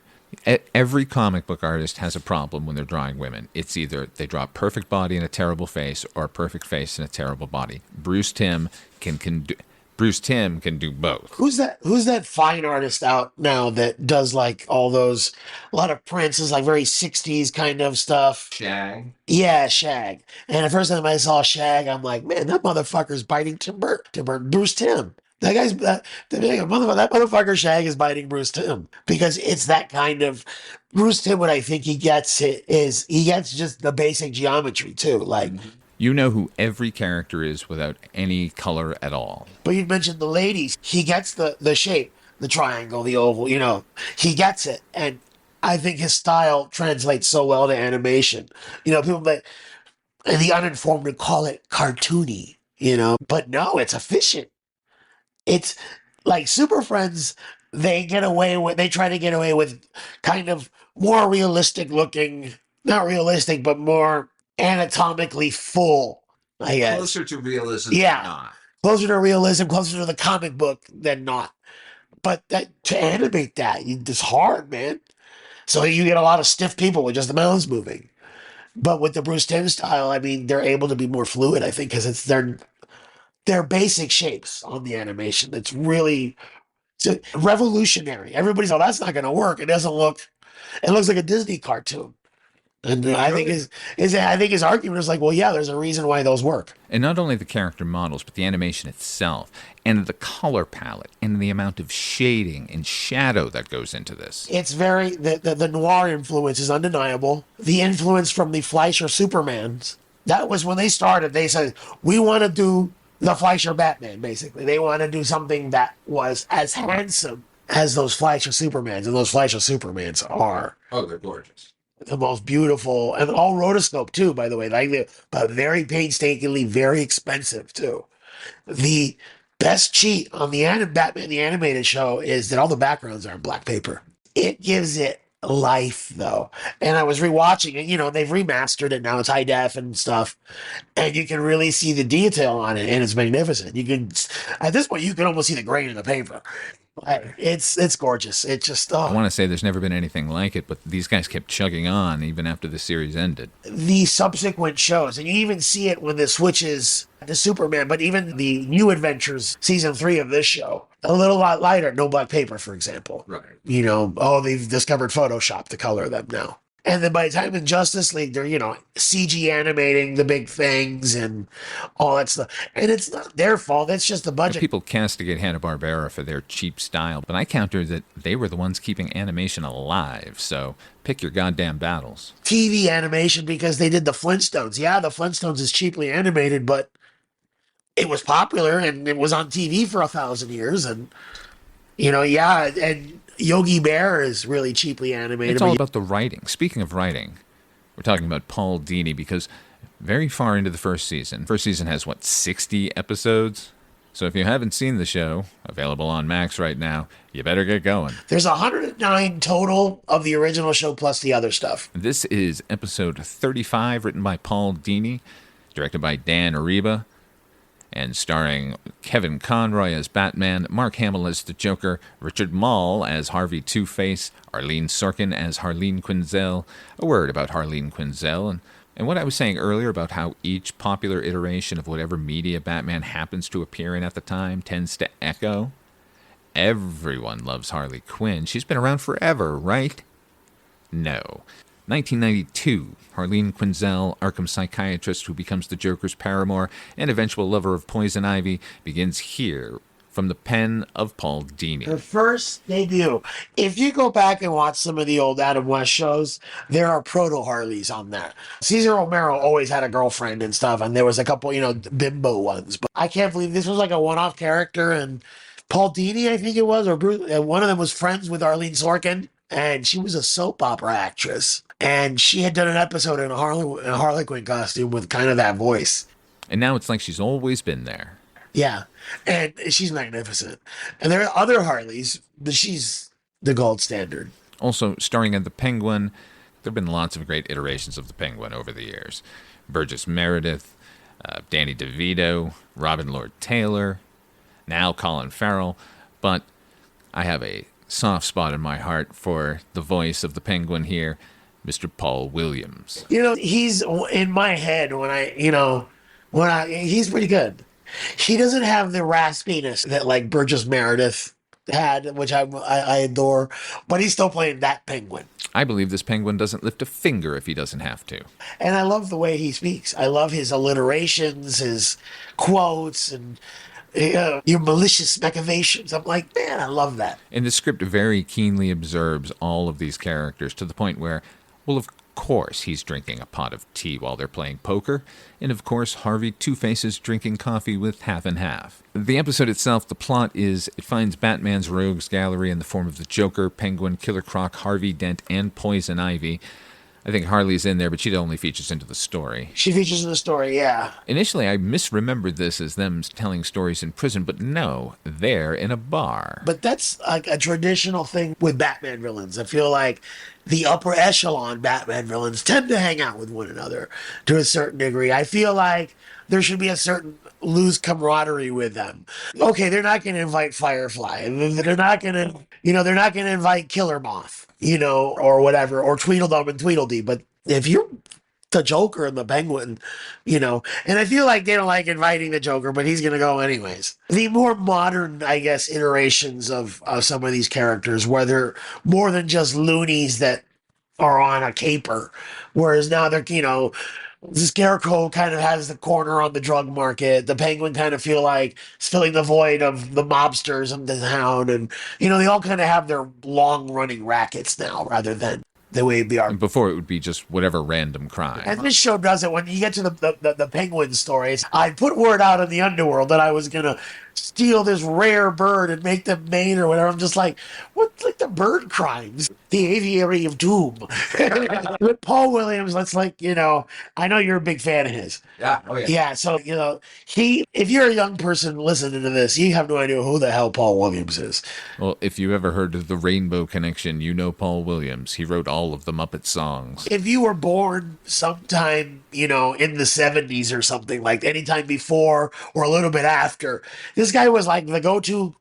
S6: Every comic book artist has a problem when they're drawing women. It's either they draw a perfect body and a terrible face, or a perfect face and a terrible body. Bruce Timm can do both.
S5: Who's that fine artist out now that does like all those, a lot of prints, like very 60s kind of stuff?
S6: Shag?
S5: Yeah, Shag. And the first time I saw Shag, I'm like, man, that motherfucker's biting Tim Burton. Bruce Timm. That motherfucker Shag is biting Bruce Timm, because it's that kind of Bruce Timm. What I think he gets is he gets just the basic geometry too. Like,
S6: you know who every character is without any color at all.
S5: But you mentioned the ladies. He gets the shape, the triangle, the oval. He gets it, and I think his style translates so well to animation. People that and the uninformed would call it cartoony. But no, it's efficient. It's like Super Friends. They try to get away with kind of more realistic looking, not realistic, but more anatomically full, I guess.
S4: Closer to realism
S5: Yeah.
S4: than not.
S5: Closer to realism, closer to the comic book than not. But to animate that, it's hard, man. So you get a lot of stiff people with just the mouths moving. But with the Bruce Timm style, I mean, they're able to be more fluid, I think, because it's their basic shapes on the animation. It's really revolutionary. Everybody's like, that's not going to work. It looks like a Disney cartoon. And I think his argument is like, well, yeah, there's a reason why those work.
S6: And not only the character models, but the animation itself, and the color palette, and the amount of shading and shadow that goes into this.
S5: It's very, the noir influence is undeniable. The influence from the Fleischer Supermans, that was when they started. They said, we want to do the Fleischer Batman, basically. They want to do something that was as handsome as those Fleischer Supermans. And those Fleischer Supermans are.
S4: Oh, they're gorgeous.
S5: The most beautiful, and all rotoscope too, by the way, but very painstakingly, very expensive too. The best cheat on the Batman the Animated Show is that all the backgrounds are black paper. It gives it life though. And I was rewatching it, they've remastered it now, it's high def and stuff, and you can really see the detail on it, and it's magnificent. You can, at this point, you can almost see the grain in the paper. It's gorgeous. It just
S6: I want to say there's never been anything like it, but these guys kept chugging on even after the series ended.
S5: The subsequent shows, and you even see it when this switches to Superman, but even the New Adventures season 3 of this show, a little lot lighter, no black paper, for example.
S4: Right.
S5: They've discovered Photoshop to color them now. And then by the time in Justice League, they're, CG animating the big things and all that stuff. And it's not their fault. It's just the budget.
S6: People castigate Hanna-Barbera for their cheap style, but I counter that they were the ones keeping animation alive. So pick your goddamn battles.
S5: TV animation, because they did the Flintstones. Yeah, the Flintstones is cheaply animated, but it was popular and it was on TV for 1,000 years. And, and Yogi Bear is really cheaply animated.
S6: It's all about the writing. Speaking of writing, we're talking about Paul Dini, because very far into the first season has, 60 episodes? So if you haven't seen the show, available on Max right now, you better get going.
S5: There's 109 total of the original show plus the other stuff.
S6: This is episode 35, written by Paul Dini, directed by Dan Ariba, and starring Kevin Conroy as Batman, Mark Hamill as the Joker, Richard Mall as Harvey Two-Face, Arlene Sorkin as Harleen Quinzel. A word about Harleen Quinzel, and what I was saying earlier about how each popular iteration of whatever media Batman happens to appear in at the time tends to echo. Everyone loves Harley Quinn. She's been around forever, right? No. 1992, Harleen Quinzel, Arkham psychiatrist who becomes the Joker's paramour and eventual lover of Poison Ivy, begins here from the pen of Paul Dini.
S5: Her first debut. If you go back and watch some of the old Adam West shows, there are proto Harleys on there. Cesar Romero always had a girlfriend and stuff, and there was a couple, bimbo ones. But I can't believe this was like a one-off character. And Paul Dini, I think it was, or Bruce, one of them was friends with Arlene Sorkin, and she was a soap opera actress. And she had done an episode in a Harley Quinn costume with kind of that voice.
S6: And now it's like she's always been there.
S5: Yeah, and she's magnificent. And there are other Harleys, but she's the gold standard.
S6: Also, starring in The Penguin, there have been lots of great iterations of The Penguin over the years. Burgess Meredith, Danny DeVito, Robin Lord Taylor, now Colin Farrell. But I have a soft spot in my heart for the voice of the Penguin here, Mr. Paul Williams.
S5: He's in my head he's pretty good. He doesn't have the raspiness that like Burgess Meredith had, which I adore, but he's still playing that Penguin.
S6: I believe this Penguin doesn't lift a finger if he doesn't have to.
S5: And I love the way he speaks. I love his alliterations, his quotes, and your malicious machinations. I'm like, man, I love that.
S6: And the script very keenly observes all of these characters to the point where, well, of course he's drinking a pot of tea while they're playing poker, and of course Harvey Two-Face's drinking coffee with half and half. The episode itself, the plot is, it finds Batman's rogues gallery in the form of the Joker, Penguin, Killer Croc, Harvey Dent, and Poison Ivy. I think Harley's in there, but she only features into the story.
S5: She features in the story, yeah.
S6: Initially, I misremembered this as them telling stories in prison, but no, they're in a bar.
S5: But that's like a traditional thing with Batman villains. I feel like the upper echelon Batman villains tend to hang out with one another to a certain degree. I feel like there should be a certain loose camaraderie with them. Okay, they're not going to invite Firefly. They're not going to, they're not going to invite Killer Moth, or whatever, or Tweedledum and Tweedledee. But if you're the Joker and the Penguin, and I feel like they don't like inviting the Joker, but he's going to go anyways. The more modern, I guess, iterations of some of these characters, where they're more than just loonies that are on a caper, whereas now they're, the Scarecrow kind of has the corner on the drug market. The Penguin kind of feel like it's filling the void of the mobsters of the town. And, they all kind of have their long-running rackets now rather than the way they are.
S6: Before, it would be just whatever random crime.
S5: And this show does it. When you get to the Penguin stories, I put word out in the underworld that I was going to steal this rare bird and make them mate or whatever. I'm just like, what's like the bird crimes? The aviary of doom. With Paul Williams, let's I know you're a big fan of his.
S3: Yeah. Oh, yeah.
S5: Yeah. So, if you're a young person listening to this, you have no idea who the hell Paul Williams is.
S6: Well, if you ever heard of the Rainbow Connection, you know Paul Williams. He wrote all of the Muppet songs.
S5: If you were born sometime, in the 70s or something, like anytime before or a little bit after, this guy was like the go-to,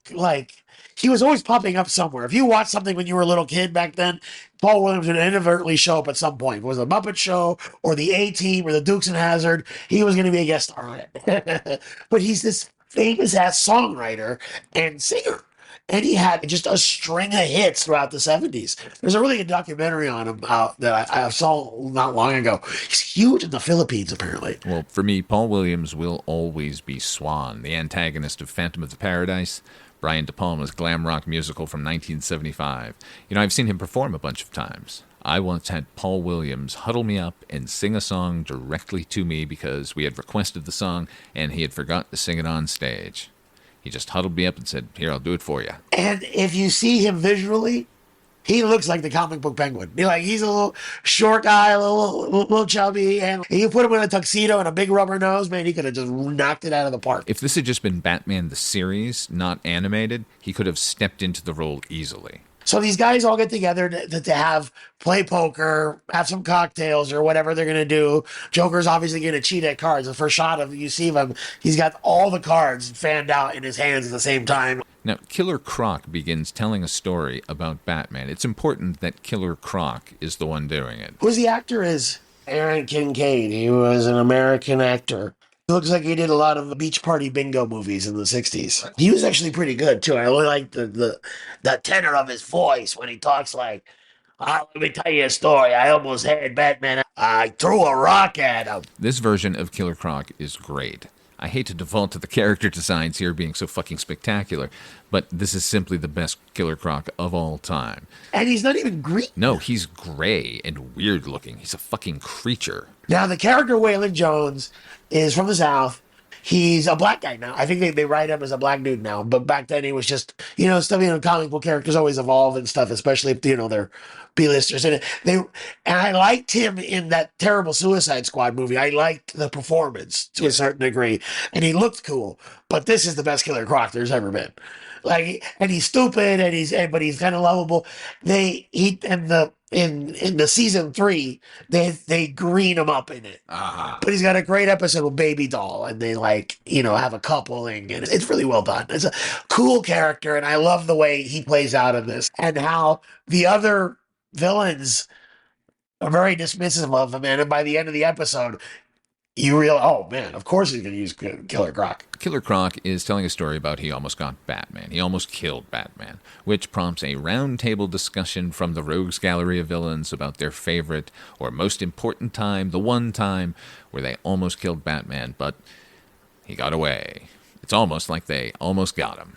S5: he was always popping up somewhere. If you watched something when you were a little kid back then, Paul Williams would inadvertently show up at some point. If it was a Muppet Show or the A-Team or the Dukes and Hazzard, he was going to be a guest star on it. But he's this famous-ass songwriter and singer. And he had just a string of hits throughout the 70s. There's a really good documentary on him that I saw not long ago. He's huge in the Philippines, apparently.
S6: Well, for me, Paul Williams will always be Swan, the antagonist of Phantom of the Paradise, Brian De Palma's glam rock musical from 1975. I've seen him perform a bunch of times. I once had Paul Williams huddle me up and sing a song directly to me because we had requested the song and he had forgotten to sing it on stage. He just huddled me up and said, "Here, I'll do it for you."
S5: And if you see him visually, he looks like the comic book Penguin. He's a little short guy, a little chubby, and you put him in a tuxedo and a big rubber nose, man, he could have just knocked it out of the park.
S6: If this had just been Batman the series, not animated, he could have stepped into the role easily.
S5: So these guys all get together to play poker, have some cocktails or whatever they're going to do. Joker's obviously going to cheat at cards. The first shot of you see him, he's got all the cards fanned out in his hands at the same time.
S6: Now, Killer Croc begins telling a story about Batman. It's important that Killer Croc is the one doing it.
S5: Who's the actor is? Aaron Kincaid. He was an American actor. Looks like he did a lot of beach party bingo movies in the 60s. He was actually pretty good, too. I really like the tenor of his voice when he talks like Let me tell you a story. I almost had Batman. I threw a rock at him.
S6: This version of Killer Croc is great. I hate to default to the character designs here being so fucking spectacular, but this is simply the best Killer Croc of all time.
S5: And he's not even green.
S6: No, he's gray and weird looking. He's a fucking creature.
S5: Now, the character Waylon Jones is from the South. He's a black guy now. I think they write him as a black dude now. But back then he was just, stuff, comic book characters always evolve and stuff, especially if, they're B-listers. And I liked him in that terrible Suicide Squad movie. I liked the performance to a certain degree. And he looked cool. But this is the best Killer Croc there's ever been. And he's stupid, but he's kind of lovable. In the season 3, they green him up in it. But he's got a great episode with Baby Doll, and they have a coupling, and it's really well done. It's a cool character, and I love the way he plays out in this, and how the other villains are very dismissive of him. And by the end of the episode, you realize, oh man, of course he's going to use Killer Croc.
S6: Killer Croc is telling a story about he almost got Batman. He almost killed Batman, which prompts a roundtable discussion from the rogues gallery of villains about their favorite or most important time, the one time where they almost killed Batman, but he got away. It's almost like they almost got him.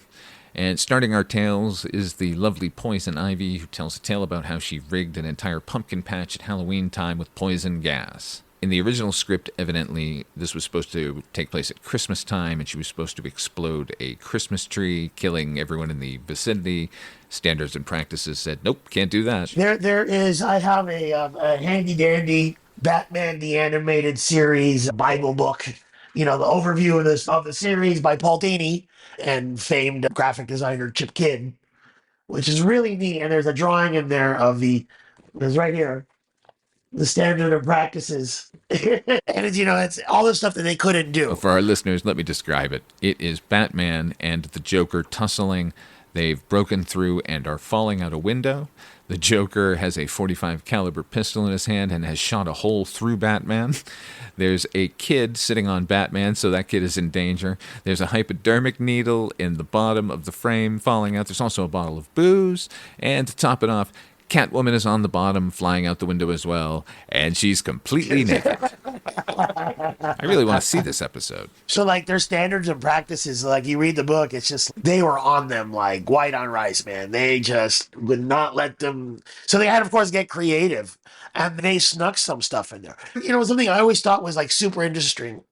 S6: And starting our tales is the lovely Poison Ivy, who tells a tale about how she rigged an entire pumpkin patch at Halloween time with poison gas. In the original script, evidently, this was supposed to take place at Christmas time, and she was supposed to explode a Christmas tree, killing everyone in the vicinity. Standards and practices said, nope, can't do that.
S5: I have a handy-dandy Batman the Animated Series Bible book. The overview of the series by Paul Dini and famed graphic designer Chip Kidd, which is really neat. And there's a drawing in there there's right here, the standard of practices. And it's all the stuff that they couldn't do.
S6: For our listeners, let me describe it. It is Batman and the Joker tussling. They've broken through and are falling out a window. The Joker has a .45 caliber pistol in his hand and has shot a hole through Batman. There's a kid sitting on Batman, so that kid is in danger. There's a hypodermic needle in the bottom of the frame falling out. There's also a bottle of booze. And to top it off, Catwoman is on the bottom, flying out the window as well, and she's completely naked. I really want to see this episode.
S5: So, their standards and practices, you read the book, it's just, they were on them like white on rice, man. They just would not let them. So they had, of course, get creative, and they snuck some stuff in there. Something I always thought was super interesting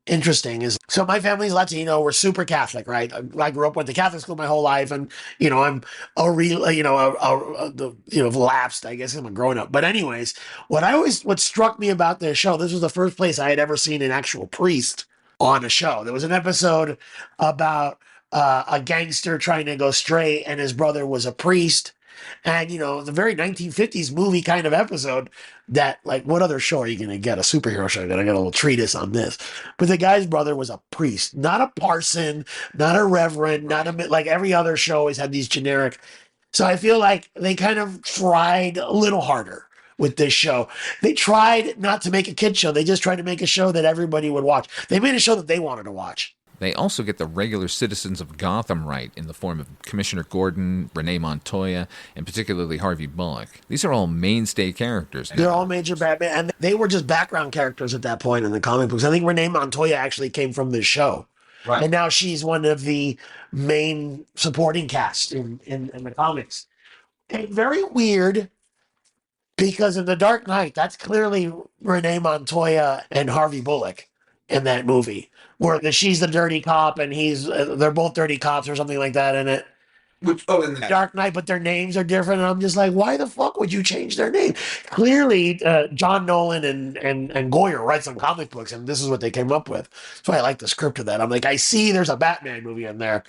S5: is, so my family's Latino, we're super Catholic, right? I grew up, went to Catholic school my whole life, and, I'm a real, lapsed, I guess, I'm growing up. But anyways, what struck me about this show, this was the first place I had ever seen an actual priest on a show. There was an episode about a gangster trying to go straight, and his brother was a priest. And, the very 1950s movie kind of episode that, what other show are you going to get? A superhero show? Going to get a little treatise on this. But the guy's brother was a priest, not a parson, not a reverend, not every other show always had these generic. So I feel like they kind of tried a little harder with this show. They tried not to make a kid show. They just tried to make a show that everybody would watch. They made a show that they wanted to watch.
S6: They also get the regular citizens of Gotham right in the form of Commissioner Gordon, Renee Montoya, and particularly Harvey Bullock. These are all mainstay characters.
S5: They're all major Batman, and they were just background characters at that point in the comic books. I think Renee Montoya actually came from this show. Right. And now she's one of the main supporting cast in the comics. And very weird, because in The Dark Knight, that's clearly Renee Montoya and Harvey Bullock in that movie, where she's the dirty cop and they're both dirty cops or something like that in it. In the Dark Knight, but their names are different. And I'm just like, why the fuck would you change their name? Clearly, John Nolan and Goyer write some comic books, and this is what they came up with. That's why I like the script of that. I'm like, I see there's a Batman movie in there,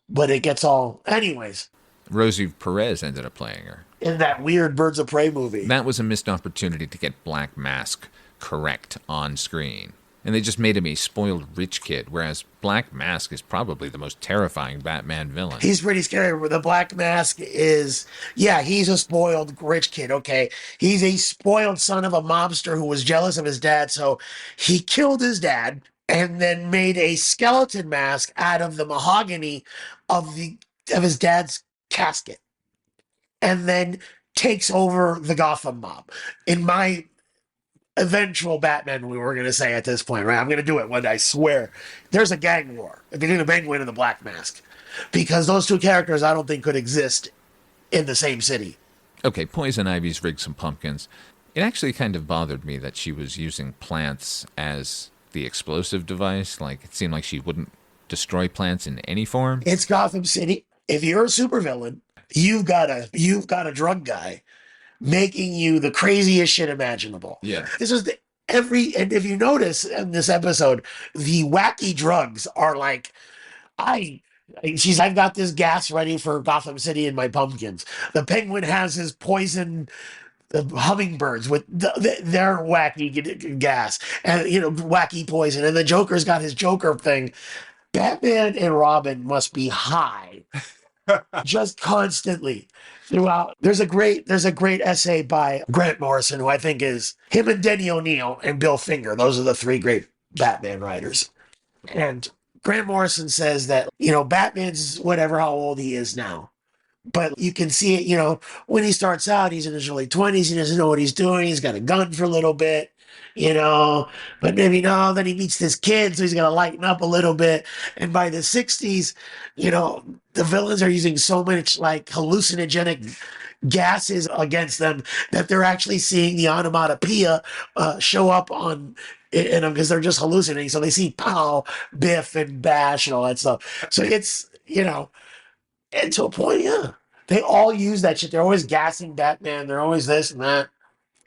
S5: but it gets all... Anyways.
S6: Rosie Perez ended up playing her.
S5: In that weird Birds of Prey movie.
S6: That was a missed opportunity to get Black Mask correct on screen. And they just made him a spoiled rich kid, whereas Black Mask is probably the most terrifying Batman villain.
S5: He's pretty scary. The Black Mask is, he's a spoiled rich kid, okay? He's a spoiled son of a mobster who was jealous of his dad, so he killed his dad and then made a skeleton mask out of the mahogany of his dad's casket. And then takes over the Gotham mob. In my eventual Batman, we were going to say at this point, right? I'm going to do it one day, I swear. There's a gang war between the Penguin and the Black Mask. Because those two characters, I don't think, could exist in the same city.
S6: Okay, Poison Ivy's rigged some pumpkins. It actually kind of bothered me that she was using plants as the explosive device. Like, it seemed like she wouldn't destroy plants in any form.
S5: It's Gotham City. If you're a supervillain, you've got a drug guy making you the craziest shit imaginable.
S6: Yeah.
S5: This is and if you notice in this episode, the wacky drugs are like, I've got this gas ready for Gotham City in my pumpkins. The Penguin has his poison hummingbirds with their wacky gas and wacky poison, and the Joker's got his Joker thing. Batman and Robin must be high, just constantly throughout. There's a great essay by Grant Morrison, who I think is him and Denny O'Neil and Bill Finger. Those are the three great Batman writers, and Grant Morrison says that, Batman's whatever how old he is now. But you can see it, when he starts out, he's in his early 20s. He doesn't know what he's doing. He's got a gun for a little bit, but maybe no. Then he meets this kid, so he's going to lighten up a little bit. And by the 60s, the villains are using so much like hallucinogenic gases against them that they're actually seeing the onomatopoeia show up in them because they're just hallucinating. So they see pow, biff, and bash and all that stuff. So it's, and to a point, yeah. They all use that shit. They're always gassing Batman. They're always this and that.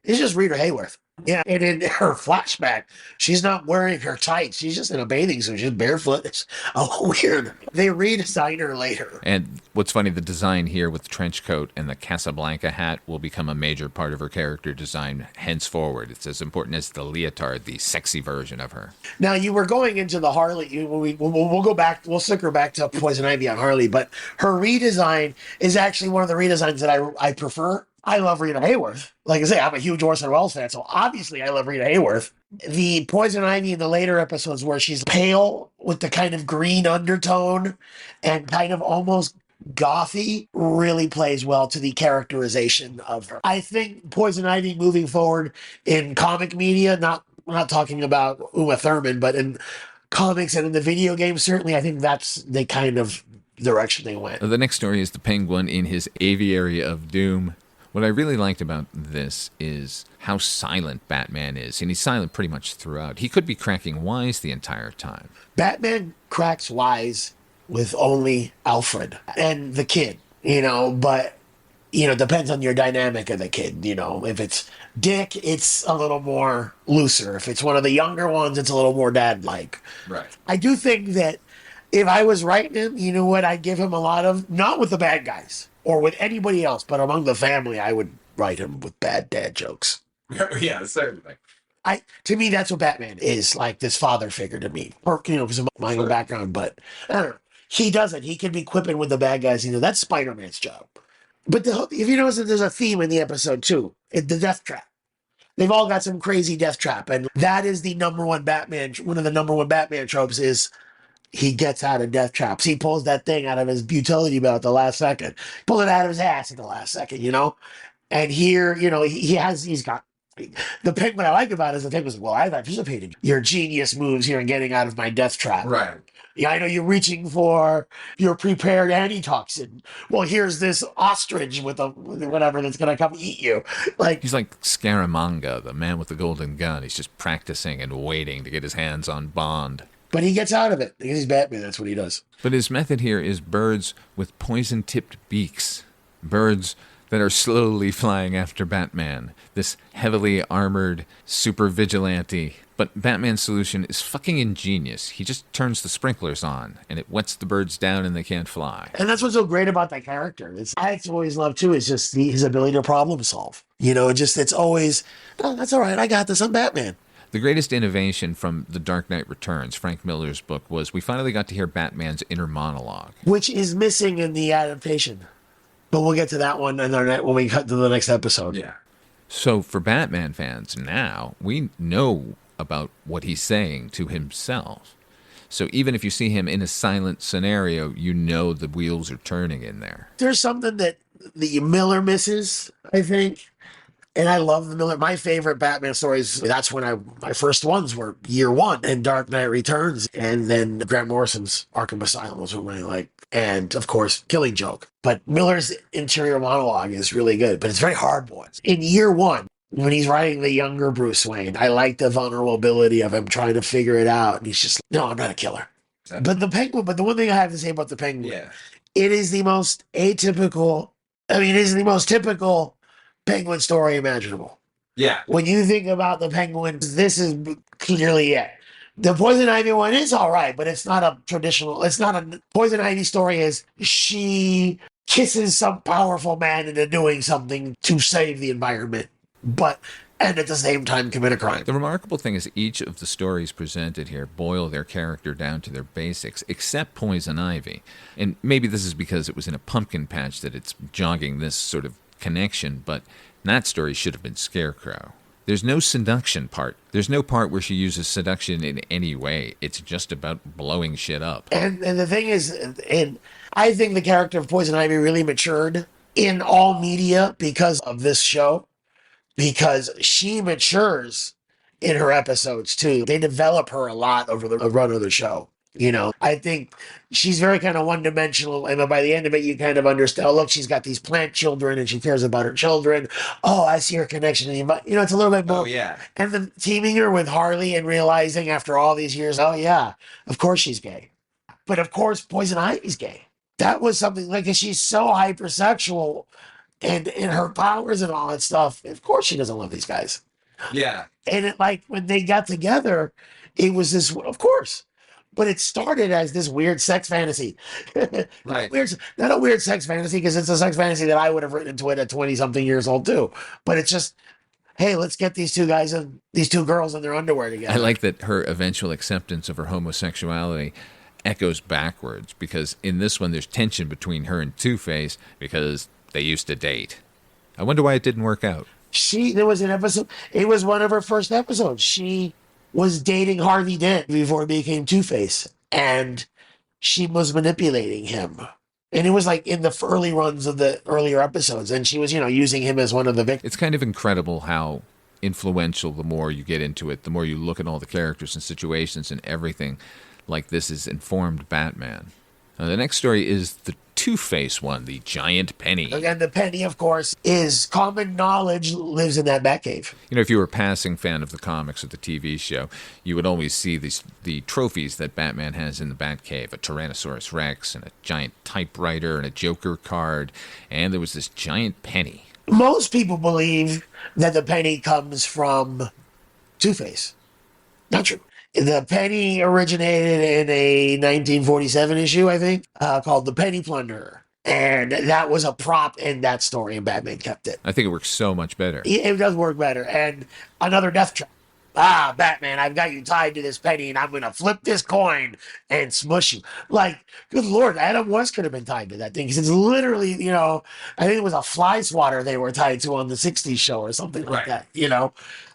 S5: It's just Rita Hayworth. Yeah, and in her flashback, she's not wearing her tights. She's just in a bathing suit. She's barefoot. It's weird. They redesign her later.
S6: And what's funny, the design here with the trench coat and the Casablanca hat will become a major part of her character design henceforward. It's as important as the leotard, the sexy version of her.
S5: Now, you were going into the Harley. We'll go back. We'll circle back to Poison Ivy on Harley, but her redesign is actually one of the redesigns that I prefer. I love Rita Hayworth. Like I say, I'm a huge Orson Welles fan, so obviously I love Rita Hayworth. The Poison Ivy in the later episodes where she's pale with the kind of green undertone and kind of almost gothy really plays well to the characterization of her. I think Poison Ivy moving forward in comic media, we're not talking about Uma Thurman, but in comics and in the video games, certainly I think that's the kind of direction they went.
S6: The next story is the Penguin in his aviary of doom. What I really liked about this is how silent Batman is, and he's silent pretty much throughout. He could be cracking wise the entire time.
S5: Batman cracks wise with only Alfred and the kid, but, depends on your dynamic of the kid. If it's Dick, it's a little more looser. If it's one of the younger ones, it's a little more dad-like.
S6: Right.
S5: I do think that if I was writing him, you know what, I'd give him a lot of, not with the bad guys or with anybody else, but among the family, I would write him with bad dad jokes.
S6: Yeah, certainly.
S5: To me, that's what Batman is, like this father figure to me. Or, because of my own background, but I don't know. He doesn't. He can be quipping with the bad guys. That's Spider-Man's job. But if you notice that there's a theme in the episode too, the death trap. They've all got some crazy death trap, and that is the number one Batman. One of the number one Batman tropes is he gets out of death traps. He pulls that thing out of his utility belt at the last second. Pull it out of his ass at the last second, And here, he's got the Penguin I like about it is the Penguin's, well, I've anticipated your genius moves here in getting out of my death trap.
S6: Right.
S5: Yeah, I know you're reaching for your prepared antitoxin. Well, here's this ostrich with whatever that's going to come eat you.
S6: He's like Scaramanga, the man with the golden gun. He's just practicing and waiting to get his hands on Bond.
S5: But he gets out of it because he's Batman. That's what he does.
S6: But his method here is birds with poison-tipped beaks. Birds that are slowly flying after Batman, this heavily armored super vigilante. But Batman's solution is fucking ingenious. He just turns the sprinklers on, and it wets the birds down and they can't fly.
S5: And that's what's so great about that character. I always love, too, is just his ability to problem solve. It's always, oh, that's all right, I got this, I'm Batman.
S6: The greatest innovation from The Dark Knight Returns, Frank Miller's book, was we finally got to hear Batman's inner monologue.
S5: Which is missing in the adaptation. But we'll get to that one when we cut to the next episode.
S6: Yeah. So for Batman fans now, we know about what he's saying to himself. So even if you see him in a silent scenario, the wheels are turning in there.
S5: There's something that the Miller misses. I think. And I love the Miller. My favorite Batman stories, that's when my first ones were Year One and Dark Knight Returns. And then Grant Morrison's Arkham Asylum was what I like. And of course, Killing Joke. But Miller's interior monologue is really good, but it's very hard boiled. In Year One, when he's writing the younger Bruce Wayne, I like the vulnerability of him trying to figure it out. And he's just, no, I'm not a killer. But the one thing I have to say about the Penguin, it is the most atypical, it is the most typical Penguin story imaginable.
S4: Yeah.
S5: When you think about the Penguin, this is clearly it. The Poison Ivy one is all right, but it's not a traditional, it's not a Poison Ivy story is she kisses some powerful man into doing something to save the environment, and at the same time commit a crime.
S6: The remarkable thing is each of the stories presented here boil their character down to their basics, except Poison Ivy. And maybe this is because it was in a pumpkin patch that it's jogging this sort of connection, but that story should have been Scarecrow. There's no seduction part. There's no part where she uses seduction in any way. It's just about blowing shit up.
S5: And the thing is, I think the character of Poison Ivy really matured in all media because of this show, because she matures in her episodes too. They develop her a lot over the run of the show. I think she's very kind of one-dimensional, and by the end of it, you kind of understand, oh, look, she's got these plant children, and she cares about her children. Oh, I see her connection. It's a little bit more.
S4: Oh, yeah.
S5: And then teaming her with Harley and realizing after all these years, oh, yeah, of course she's gay. But of course, Poison Ivy's gay. That was something, like, she's so hypersexual, and in her powers and all that stuff, of course she doesn't love these guys.
S4: Yeah.
S5: And when they got together, it was this, of course. But it started as this weird sex fantasy.
S4: Right.
S5: Not a weird sex fantasy, because it's a sex fantasy that I would have written into it at 20-something years old too. But it's just, hey, let's get these two guys and these two girls in their underwear together.
S6: I like that her eventual acceptance of her homosexuality echoes backwards, because in this one there's tension between her and Two-Face because they used to date. I wonder why it didn't work out.
S5: There was an episode, it was one of her first episodes. She was dating Harvey Dent before he became Two-Face, and she was manipulating him. And it was like in the early runs of the earlier episodes, and she was, using him as one of the victims.
S6: It's kind of incredible how influential, the more you get into it, the more you look at all the characters and situations and everything like this has informed Batman. The next story is the Two-Face one, the giant penny.
S5: And the penny, of course, is common knowledge, lives in that Batcave.
S6: If you were a passing fan of the comics or the TV show, you would always see the trophies that Batman has in the Batcave, a Tyrannosaurus Rex and a giant typewriter and a Joker card, and there was this giant penny.
S5: Most people believe that the penny comes from Two-Face. Not true. The penny originated in a 1947 issue, I think, called The Penny Plunderer. And that was a prop in that story, and Batman kept it.
S6: I think it works so much better.
S5: It does work better. And another death trap. Batman, I've got you tied to this penny, and I'm going to flip this coin and smush you. Like, good Lord, Adam West could have been tied to that thing, because it's literally, I think it was a fly swatter they were tied to on the 60s show or something like that,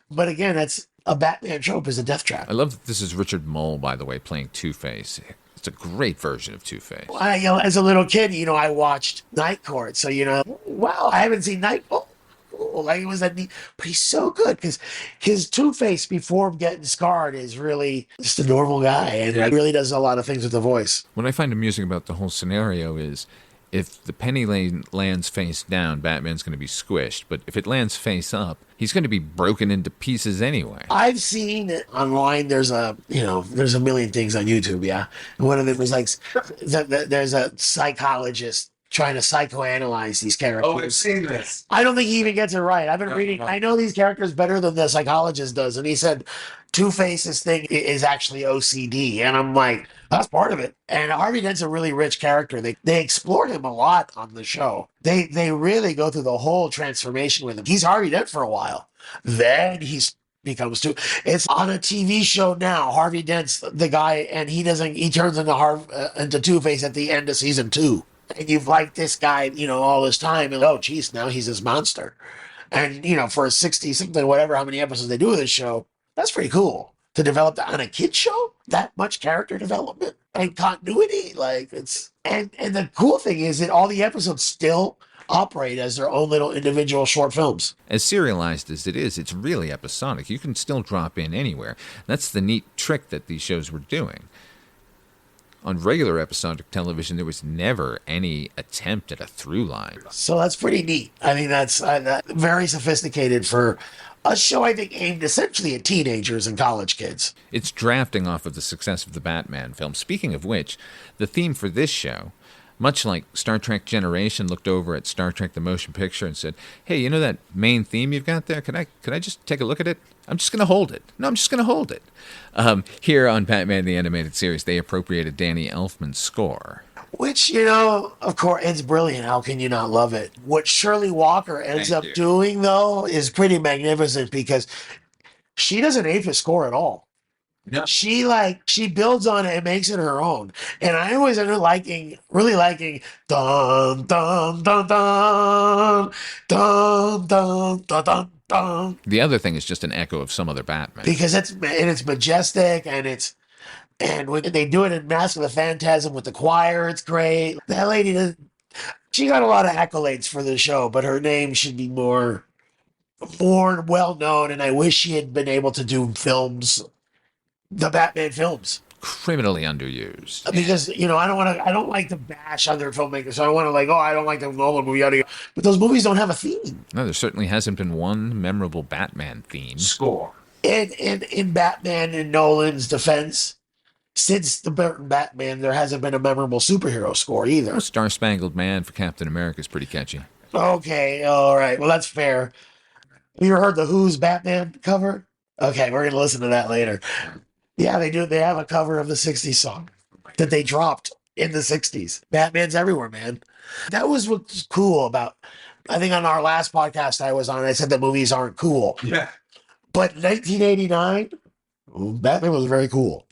S5: But again, that's a Batman trope, is a death trap.
S6: I love that this is Richard Mole, by the way, playing Two-Face. It's a great version of Two-Face.
S5: As a little kid, I watched Night Court, so, wow, I haven't seen Night Court. Like, it was but he's so good, because his Two-Face before getting scarred is really just a normal guy, and he really does a lot of things with the voice.
S6: What I find amusing about the whole scenario is, if the penny lands face down, Batman's going to be squished. But if it lands face up, he's going to be broken into pieces anyway.
S5: I've seen it online. There's a million things on YouTube, yeah. And one of them was like, there's a psychologist trying to psychoanalyze these characters.
S4: Oh, I've seen this.
S5: I don't think he even gets it right. I've been reading. I know these characters better than the psychologist does. And he said Two-Face's thing is actually OCD. And I'm like, that's part of it. And Harvey Dent's a really rich character. They explored him a lot on the show. They really go through the whole transformation with him. He's Harvey Dent for a while. Then becomes it's on a TV show now. Harvey Dent's the guy, and he turns into Two-Face at the end of season 2. And you've liked this guy, all this time, and oh, geez, now he's this monster. And, for a 60-something, whatever, how many episodes they do of this show, that's pretty cool. To develop that on a kid's show, that much character development and continuity, and the cool thing is that all the episodes still operate as their own little individual short films.
S6: As serialized as it is, it's really episodic. You can still drop in anywhere. That's the neat trick that these shows were doing. On regular episodic television, there was never any attempt at a through line.
S5: So that's pretty neat. I mean, that's very sophisticated for a show, I think, aimed essentially at teenagers and college kids.
S6: It's drafting off of the success of the Batman film. Speaking of which, the theme for this show, much like Star Trek Generation looked over at Star Trek the Motion Picture and said, "Hey, you know that main theme you've got there? Could I just take a look at it? I'm just going to hold it. No, I'm just going to hold it." Here on Batman the Animated Series, they appropriated Danny Elfman's score.
S5: Which, you know, of course, it's brilliant. How can you not love it? What Shirley Walker ends up doing, though, is pretty magnificent because she doesn't ape his score at all.
S6: No.
S5: She builds on it and makes it her own. And I always ended up really liking dun dun dun dun dun dun dun dun dun.
S6: The other thing is just an echo of some other Batman.
S5: Because it's majestic and when they do it in Mask of the Phantasm with the choir, it's great. That lady she got a lot of accolades for the show, but her name should be more well known, and I wish she had been able to do the Batman films.
S6: Criminally underused.
S5: Because, you know, I don't like to bash other filmmakers. So I don't want to I don't like the Nolan movie. Yada, yada. But those movies don't have a theme.
S6: No, there certainly hasn't been one memorable Batman theme.
S5: Score. In Batman and Nolan's defense, since the Burton Batman, there hasn't been a memorable superhero score either.
S6: Well, Star Spangled Man for Captain America is pretty catchy.
S5: Okay, all right. Well, that's fair. Have you ever heard the Who's Batman cover? Okay, we're going to listen to that later. Yeah, they do. They have a cover of the 60s song that they dropped in the 60s. Batman's everywhere, man. That was what's cool about, I think on our last podcast I was on, I said that movies aren't cool.
S3: Yeah.
S5: But 1989, Batman was very cool.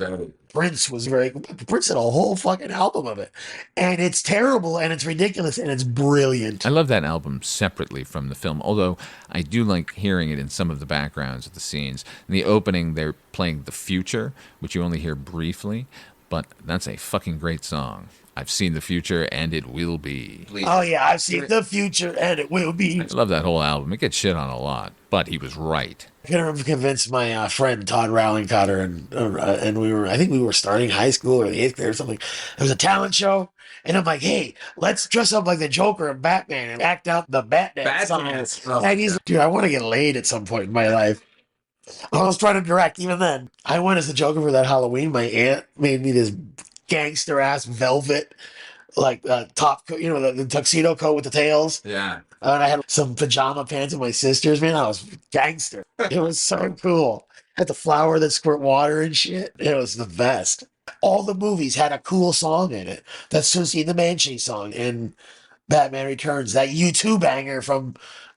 S5: Prince was very cool. Prince had a whole fucking album of it. And it's terrible and it's ridiculous and it's brilliant.
S6: I love that album separately from the film, although I do like hearing it in some of the backgrounds of the scenes. In the opening, they're playing The Future, which you only hear briefly, but that's a fucking great song. I've seen the future and it will be.
S5: Oh, yeah, I've seen the future and it will be.
S6: I love that whole album. It gets shit on a lot, but he was right.
S5: I could have convinced my friend Todd Rowling-Cotter, and I think we were starting high school or the 8th grade or something. There was a talent show, and I'm like, hey, let's dress up like the Joker and Batman and act out the Batman song. And he's like, dude, I want to get laid at some point in my life. I was trying to direct even then. I went as the Joker for that Halloween. My aunt made me this gangster ass velvet top coat, you know, the tuxedo coat with the tails.
S3: Yeah.
S5: And I had some pajama pants with my sisters. Man, I was gangster. It was so cool. Had the flower that squirt water and shit. It was the best. All the movies had a cool song in it. That Susie the Banshee song in Batman Returns. That U2 banger from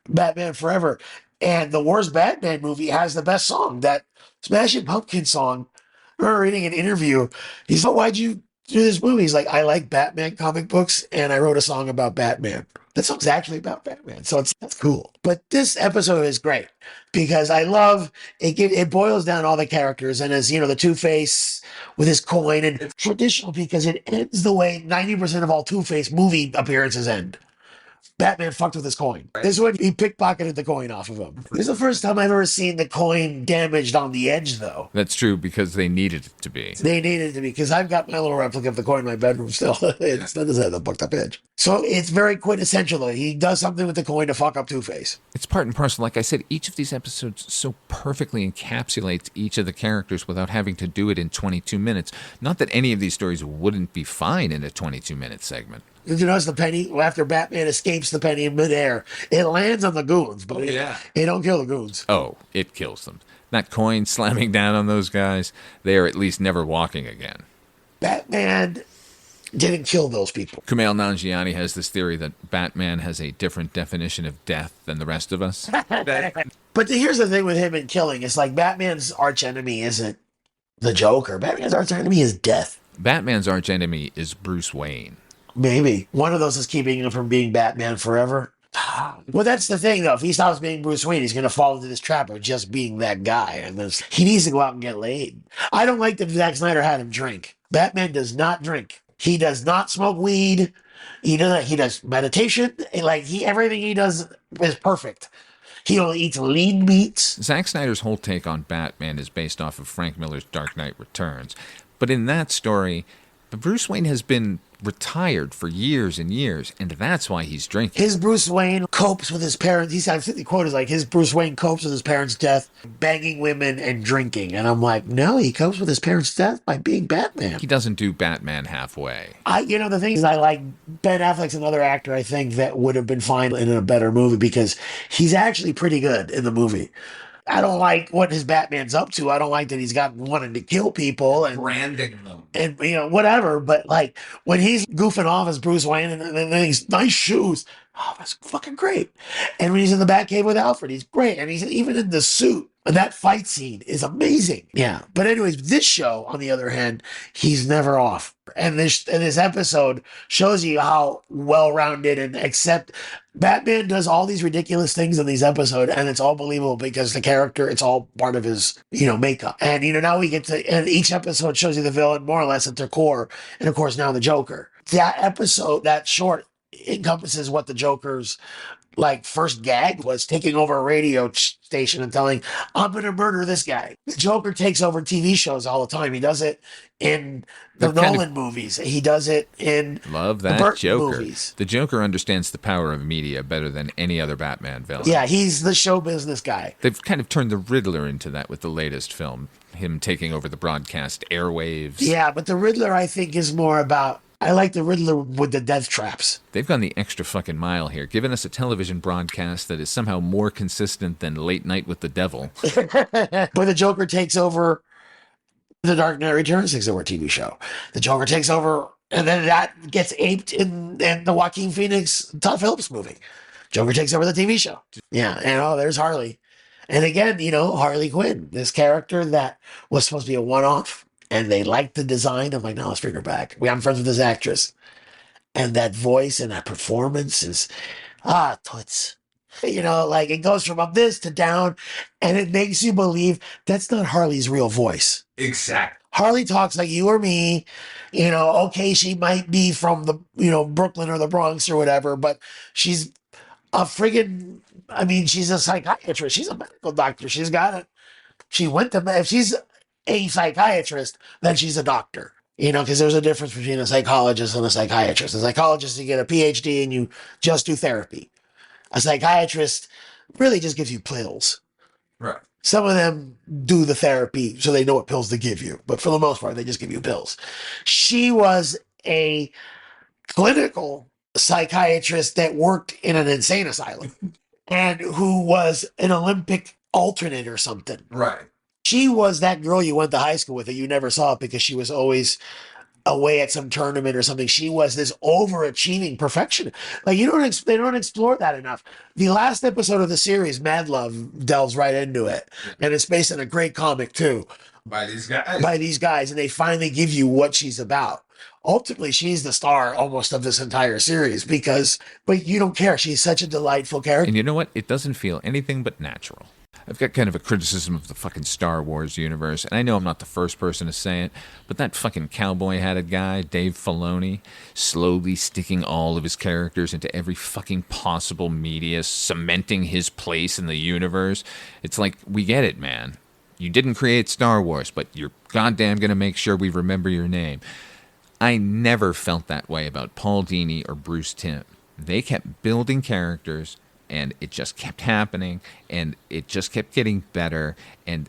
S5: Batman Forever. And the worst Batman movie has the best song. That Smashing Pumpkins song. I remember reading an interview. He's like, why'd you do this movie? He's like, I like Batman comic books and I wrote a song about Batman. That song's actually about Batman. So that's cool. But this episode is great because I love it. It boils down all the characters and as, you know, the Two-Face with his coin, and it's traditional because it ends the way 90% of all Two-Face movie appearances end. Batman fucked with his coin. This is when he pickpocketed the coin off of him. This is the first time I've ever seen the coin damaged on the edge, though.
S6: That's true, because they needed it to be.
S5: They needed it to be, because I've got my little replica of the coin in my bedroom still. It doesn't have the fucked up edge. So it's very quintessential that he does something with the coin to fuck up Two-Face.
S6: It's part and parcel. Like I said, each of these episodes so perfectly encapsulates each of the characters without having to do it in 22 minutes. Not that any of these stories wouldn't be fine in a 22-minute segment.
S5: Did you notice the penny? After Batman escapes the penny in midair, it lands on the goons, but it don't kill the goons.
S6: Oh, it kills them. That coin slamming down on those guys, they are at least never walking again.
S5: Batman didn't kill those people.
S6: Kumail Nanjiani has this theory that Batman has a different definition of death than the rest of us.
S5: But here's the thing with him and killing. It's like Batman's archenemy isn't the Joker. Batman's archenemy is death.
S6: Batman's archenemy is Bruce Wayne.
S5: Maybe. One of those is keeping him from being Batman forever. Well, that's the thing, though. If he stops being Bruce Wayne, he's going to fall into this trap of just being that guy. And he needs to go out and get laid. I don't like that Zack Snyder had him drink. Batman does not drink. He does not smoke weed. He does meditation. Like everything he does is perfect. He only eats lean meats.
S6: Zack Snyder's whole take on Batman is based off of Frank Miller's Dark Knight Returns. But in that story, Bruce Wayne has been retired for years and years, and that's why he's drinking.
S5: His Bruce Wayne copes with his parents. I've seen the quote is like, his Bruce Wayne copes with his parents' death, banging women and drinking. And I'm like, no, he copes with his parents' death by being Batman.
S6: He doesn't do Batman halfway.
S5: The thing is, I like Ben Affleck's another actor I think that would have been fine in a better movie because he's actually pretty good in the movie. I don't like what his Batman's up to. I don't like that he's got wanting to kill people and
S4: Branding them.
S5: and whatever. But like when he's goofing off as Bruce Wayne and then he's nice shoes, oh, that's fucking great. And when he's in the Batcave with Alfred, he's great. And he's even in the suit. And that fight scene is amazing. Yeah. But anyways, this show, on the other hand, he's never off. And this episode shows you how well-rounded and except Batman does all these ridiculous things in these episodes, and it's all believable because the character, it's all part of his, makeup. And, now we get to, and each episode shows you the villain more or less at their core. And of course, now the Joker. That episode, that short, encompasses what the Joker's first gag was, taking over a radio station and telling, I'm going to murder this guy. The Joker takes over TV shows all the time. He does it in the Nolan movies. He does it in
S6: Love that the Burton Joker. Movies. The Joker understands the power of media better than any other Batman villain.
S5: Yeah, he's the show business guy.
S6: They've kind of turned the Riddler into that with the latest film, him taking over the broadcast airwaves.
S5: Yeah, but the Riddler, I think, is more about, I like the Riddler with the death traps.
S6: They've gone the extra fucking mile here, giving us a television broadcast that is somehow more consistent than Late Night with the Devil.
S5: But the Joker takes over, The Dark Knight Returns takes over a TV show. The Joker takes over, and then that gets aped in the Joaquin Phoenix Todd Phillips movie. Joker takes over the TV show. Yeah, and there's Harley. And again, Harley Quinn, this character that was supposed to be a one-off. And they liked the design. I'm like, no, let's bring her back. I'm friends with this actress. And that voice and that performance is, toots. It goes from up this to down. And it makes you believe that's not Harley's real voice.
S4: Exactly.
S5: Harley talks like you or me. Okay, she might be from the, Brooklyn or the Bronx or whatever. But she's a friggin', she's a psychiatrist. She's a medical doctor. She's got it. She went to, if she's a psychiatrist, then she's a doctor. Because there's a difference between a psychologist and a psychiatrist. A psychologist, you get a PhD and you just do therapy. A psychiatrist really just gives you pills.
S4: Right.
S5: Some of them do the therapy so they know what pills to give you. But for the most part, they just give you pills. She was a clinical psychiatrist that worked in an insane asylum and who was an Olympic alternate or something.
S4: Right.
S5: She was that girl you went to high school with that you never saw because she was always away at some tournament or something. She was this overachieving perfectionist. They don't explore that enough. The last episode of the series, Mad Love, delves right into it. And it's based on a great comic too.
S4: By these guys.
S5: And they finally give you what she's about. Ultimately, she's the star almost of this entire series but you don't care. She's such a delightful character.
S6: And you know what? It doesn't feel anything but natural. I've got kind of a criticism of the fucking Star Wars universe, and I know I'm not the first person to say it, but that fucking cowboy-hatted guy, Dave Filoni, slowly sticking all of his characters into every fucking possible media, cementing his place in the universe. It's like, we get it, man. You didn't create Star Wars, but you're goddamn gonna make sure we remember your name. I never felt that way about Paul Dini or Bruce Timm. They kept building characters, and it just kept happening, and it just kept getting better, and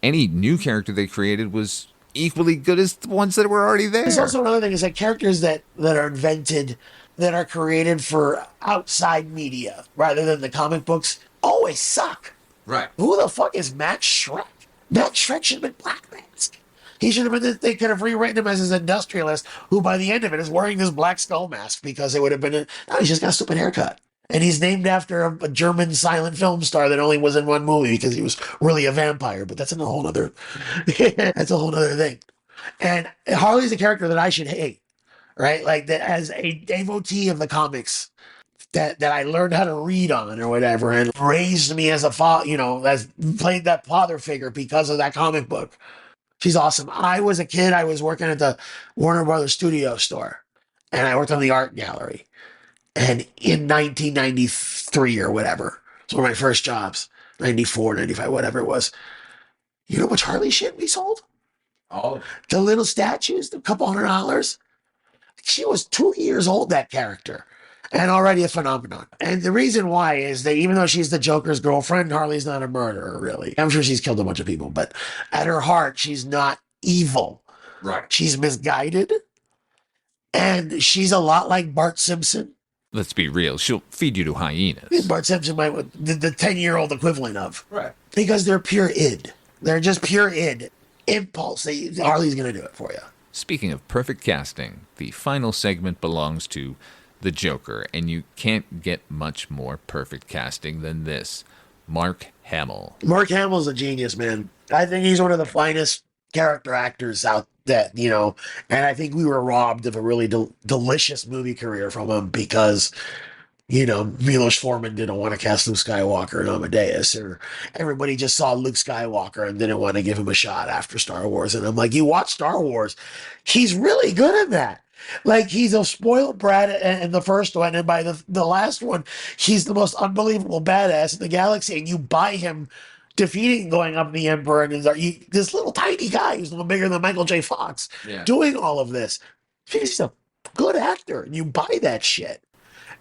S6: any new character they created was equally good as the ones that were already there.
S5: There's also another thing is that characters that are invented, that are created for outside media rather than the comic books, always suck.
S4: Right.
S5: Who the fuck is Max Shrek? Max Shrek should have been Black Mask. He should have been, they could have rewritten him as his industrialist, who by the end of it is wearing this black skull mask because it would have been, he's just got a stupid haircut. And he's named after a German silent film star that only was in one movie because he was really a vampire. But that's a whole other, that's a whole other thing. And Harley's a character that I should hate, right? Like that as a devotee of the comics that I learned how to read on or whatever, and raised me as a father, as played that father figure because of that comic book. She's awesome. I was a kid. I was working at the Warner Brothers studio store. and I worked on the art gallery. And in 1993 or whatever, it's one of my first jobs, 94, 95, whatever it was. You know how much Harley shit we sold?
S4: Oh,
S5: The little statues, the couple $100. She was 2 years old, that character, and already a phenomenon. And the reason why is that even though she's the Joker's girlfriend, Harley's not a murderer, really. I'm sure she's killed a bunch of people, but at her heart, she's not evil.
S4: right.
S5: She's misguided, and she's a lot like Bart Simpson.
S6: Let's be real. She'll feed you to hyenas.
S5: Bart Simpson might the 10-year-old equivalent of.
S4: Right.
S5: Because they're pure id. They're just pure id. Impulse. Harley's going to do it for you.
S6: Speaking of perfect casting, the final segment belongs to the Joker, and you can't get much more perfect casting than this. Mark Hamill.
S5: Mark Hamill's a genius, man. I think he's one of the finest character actors out that, and I think we were robbed of a really delicious movie career from him because, Milos Forman didn't want to cast Luke Skywalker and Amadeus, or everybody just saw Luke Skywalker and didn't want to give him a shot after Star Wars. And I'm like, you watch Star Wars, he's really good at that. Like, he's a spoiled brat in the first one, and by the last one, he's the most unbelievable badass in the galaxy, and you buy him defeating going up the Emperor, and this little tiny guy who's no bigger than Michael J. Fox doing all of this. Because he's a good actor, and you buy that shit.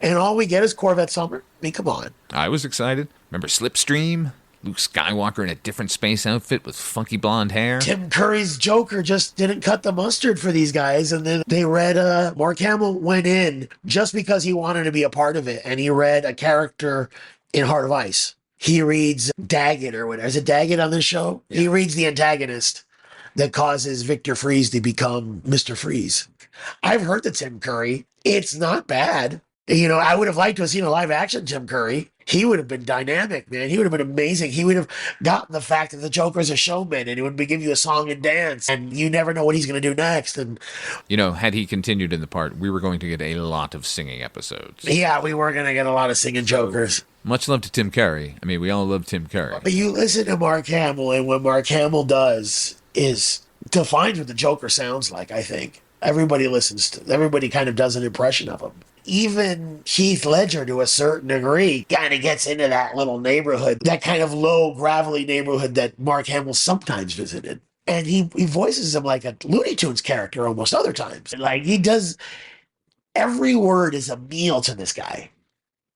S5: And all we get is Corvette Summer. I mean, come on.
S6: I was excited. Remember Slipstream? Luke Skywalker in a different space outfit with funky blonde hair?
S5: Tim Curry's Joker just didn't cut the mustard for these guys. And then they read, Mark Hamill went in just because he wanted to be a part of it. And he read a character in Heart of Ice. He reads Daggett or whatever. Is it Daggett on this show? Yeah. He reads the antagonist that causes Victor Freeze to become Mr. Freeze. I've heard the Tim Curry. It's not bad. I would have liked to have seen a live action Tim Curry. He would have been dynamic, man. He would have been amazing. He would have gotten the fact that the Joker's a showman and he would give you a song and dance and you never know what he's going to do next. And
S6: had he continued in the part, we were going to get a lot of singing episodes.
S5: Yeah, we were going to get a lot of singing Jokers.
S6: Much love to Tim Curry. I mean, we all love Tim Curry.
S5: But you listen to Mark Hamill, and what Mark Hamill does defines what the Joker sounds like, I think. Everybody kind of does an impression of him. Even Heath Ledger, to a certain degree, kind of gets into that little neighborhood, that kind of low, gravelly neighborhood that Mark Hamill sometimes visited. And he voices him like a Looney Tunes character almost other times. Like, he does, every word is a meal to this guy.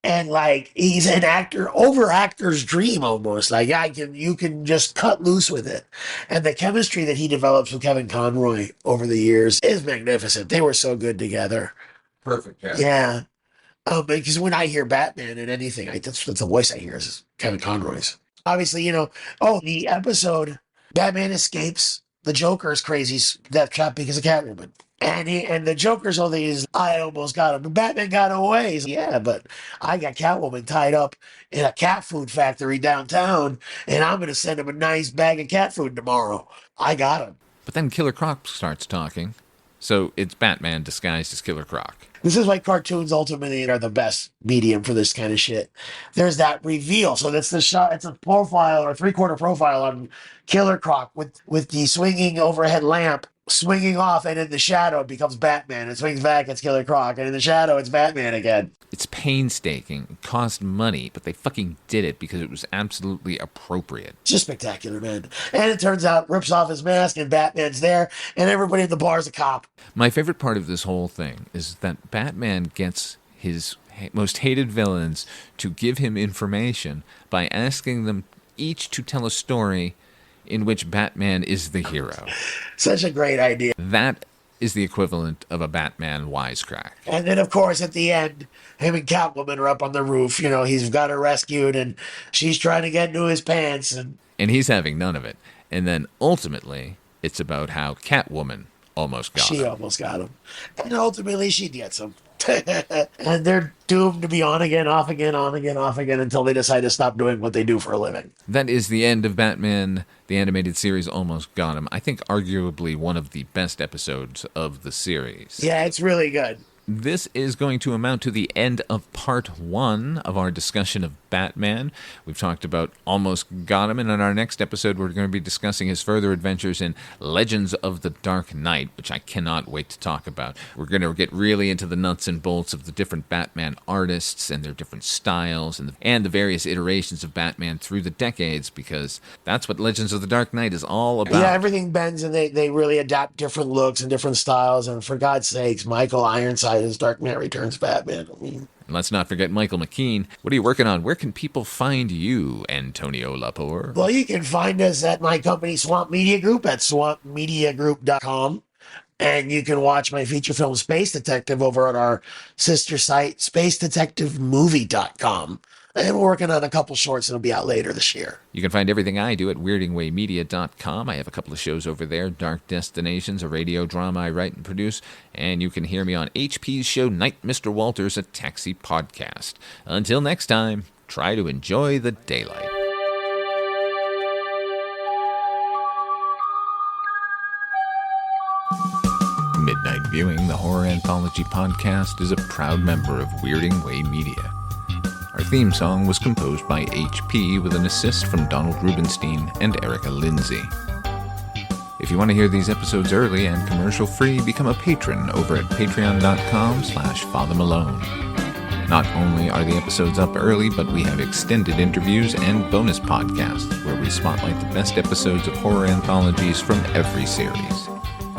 S5: And like, he's an actor's dream almost. Like, you can just cut loose with it. And the chemistry that he develops with Kevin Conroy over the years is magnificent. They were so good together.
S4: Perfect.
S5: Yeah. Because when I hear Batman in anything, that's the voice I hear is Kevin Conroy's. Obviously, the episode, Batman escapes the Joker's crazy death trap because of Catwoman. And the Joker's all these, I almost got him. And Batman got away. He's like, yeah, but I got Catwoman tied up in a cat food factory downtown, and I'm going to send him a nice bag of cat food tomorrow. I got him.
S6: But then Killer Croc starts talking. So it's Batman disguised as Killer Croc.
S5: This is why cartoons ultimately are the best medium for this kind of shit. There's that reveal. So that's the shot. It's a profile or a 3/4 profile on Killer Croc with the swinging overhead lamp swinging off, and in the shadow it becomes Batman. It swings back, it's Killer Croc, and in the shadow it's Batman again.
S6: It's painstaking. It cost money, but they fucking did it because it was absolutely appropriate.
S5: It's just spectacular, man. And it turns out, rips off his mask, and Batman's there, and everybody in the bar is a cop.
S6: My favorite part of this whole thing is that Batman gets his most hated villains to give him information by asking them each to tell a story in which Batman is the hero.
S5: Such a great idea.
S6: That is the equivalent of a Batman wisecrack.
S5: And then, of course, at the end, him and Catwoman are up on the roof. He's got her rescued, and she's trying to get into his pants. And
S6: he's having none of it. And then, ultimately, it's about how Catwoman almost got him.
S5: She almost got him. And ultimately, she gets him. And they're doomed to be on again, off again, on again, off again, until they decide to stop doing what they do for a living.
S6: That is the end of Batman. The animated series almost got him. I think arguably one of the best episodes of the series.
S5: Yeah, it's really good.
S6: this is going to amount to the end of part 1 of our discussion of Batman. We've talked about Almost Got Him, and in our next episode, we're going to be discussing his further adventures in Legends of the Dark Knight, which I cannot wait to talk about. We're going to get really into the nuts and bolts of the different Batman artists and their different styles and the various iterations of Batman through the decades, because that's what Legends of the Dark Knight is all about.
S5: Yeah, everything bends, and they really adapt different looks and different styles. And for God's sakes, Michael Ironside is Dark Knight Returns Batman. I mean,
S6: and let's not forget Michael McKean. What are you working on? Where can people find you, Antonio Llapur?
S5: Well, you can find us at my company, Swamp Media Group, at swampmediagroup.com. And you can watch my feature film, Space Detective, over at our sister site, spacedetectivemovie.com. And we're working on a couple shorts that'll be out later this year.
S6: You can find everything I do at weirdingwaymedia.com. I have a couple of shows over there, Dark Destinations, a radio drama I write and produce, and you can hear me on HP's show, Night Mr. Walters, a taxi podcast. Until next time, try to enjoy the daylight. Midnight Viewing, the horror anthology podcast, is a proud member of Weirding Way Media. Our theme song was composed by HP with an assist from Donald Rubenstein and Erica Lindsay. If you want to hear these episodes early and commercial-free, become a patron over at patreon.com/Father Malone. Not only are the episodes up early, but we have extended interviews and bonus podcasts where we spotlight the best episodes of horror anthologies from every series.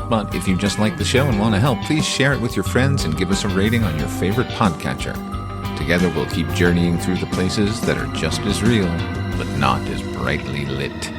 S6: But if you just like the show and want to help, please share it with your friends and give us a rating on your favorite podcatcher. Together we'll keep journeying through the places that are just as real, but not as brightly lit.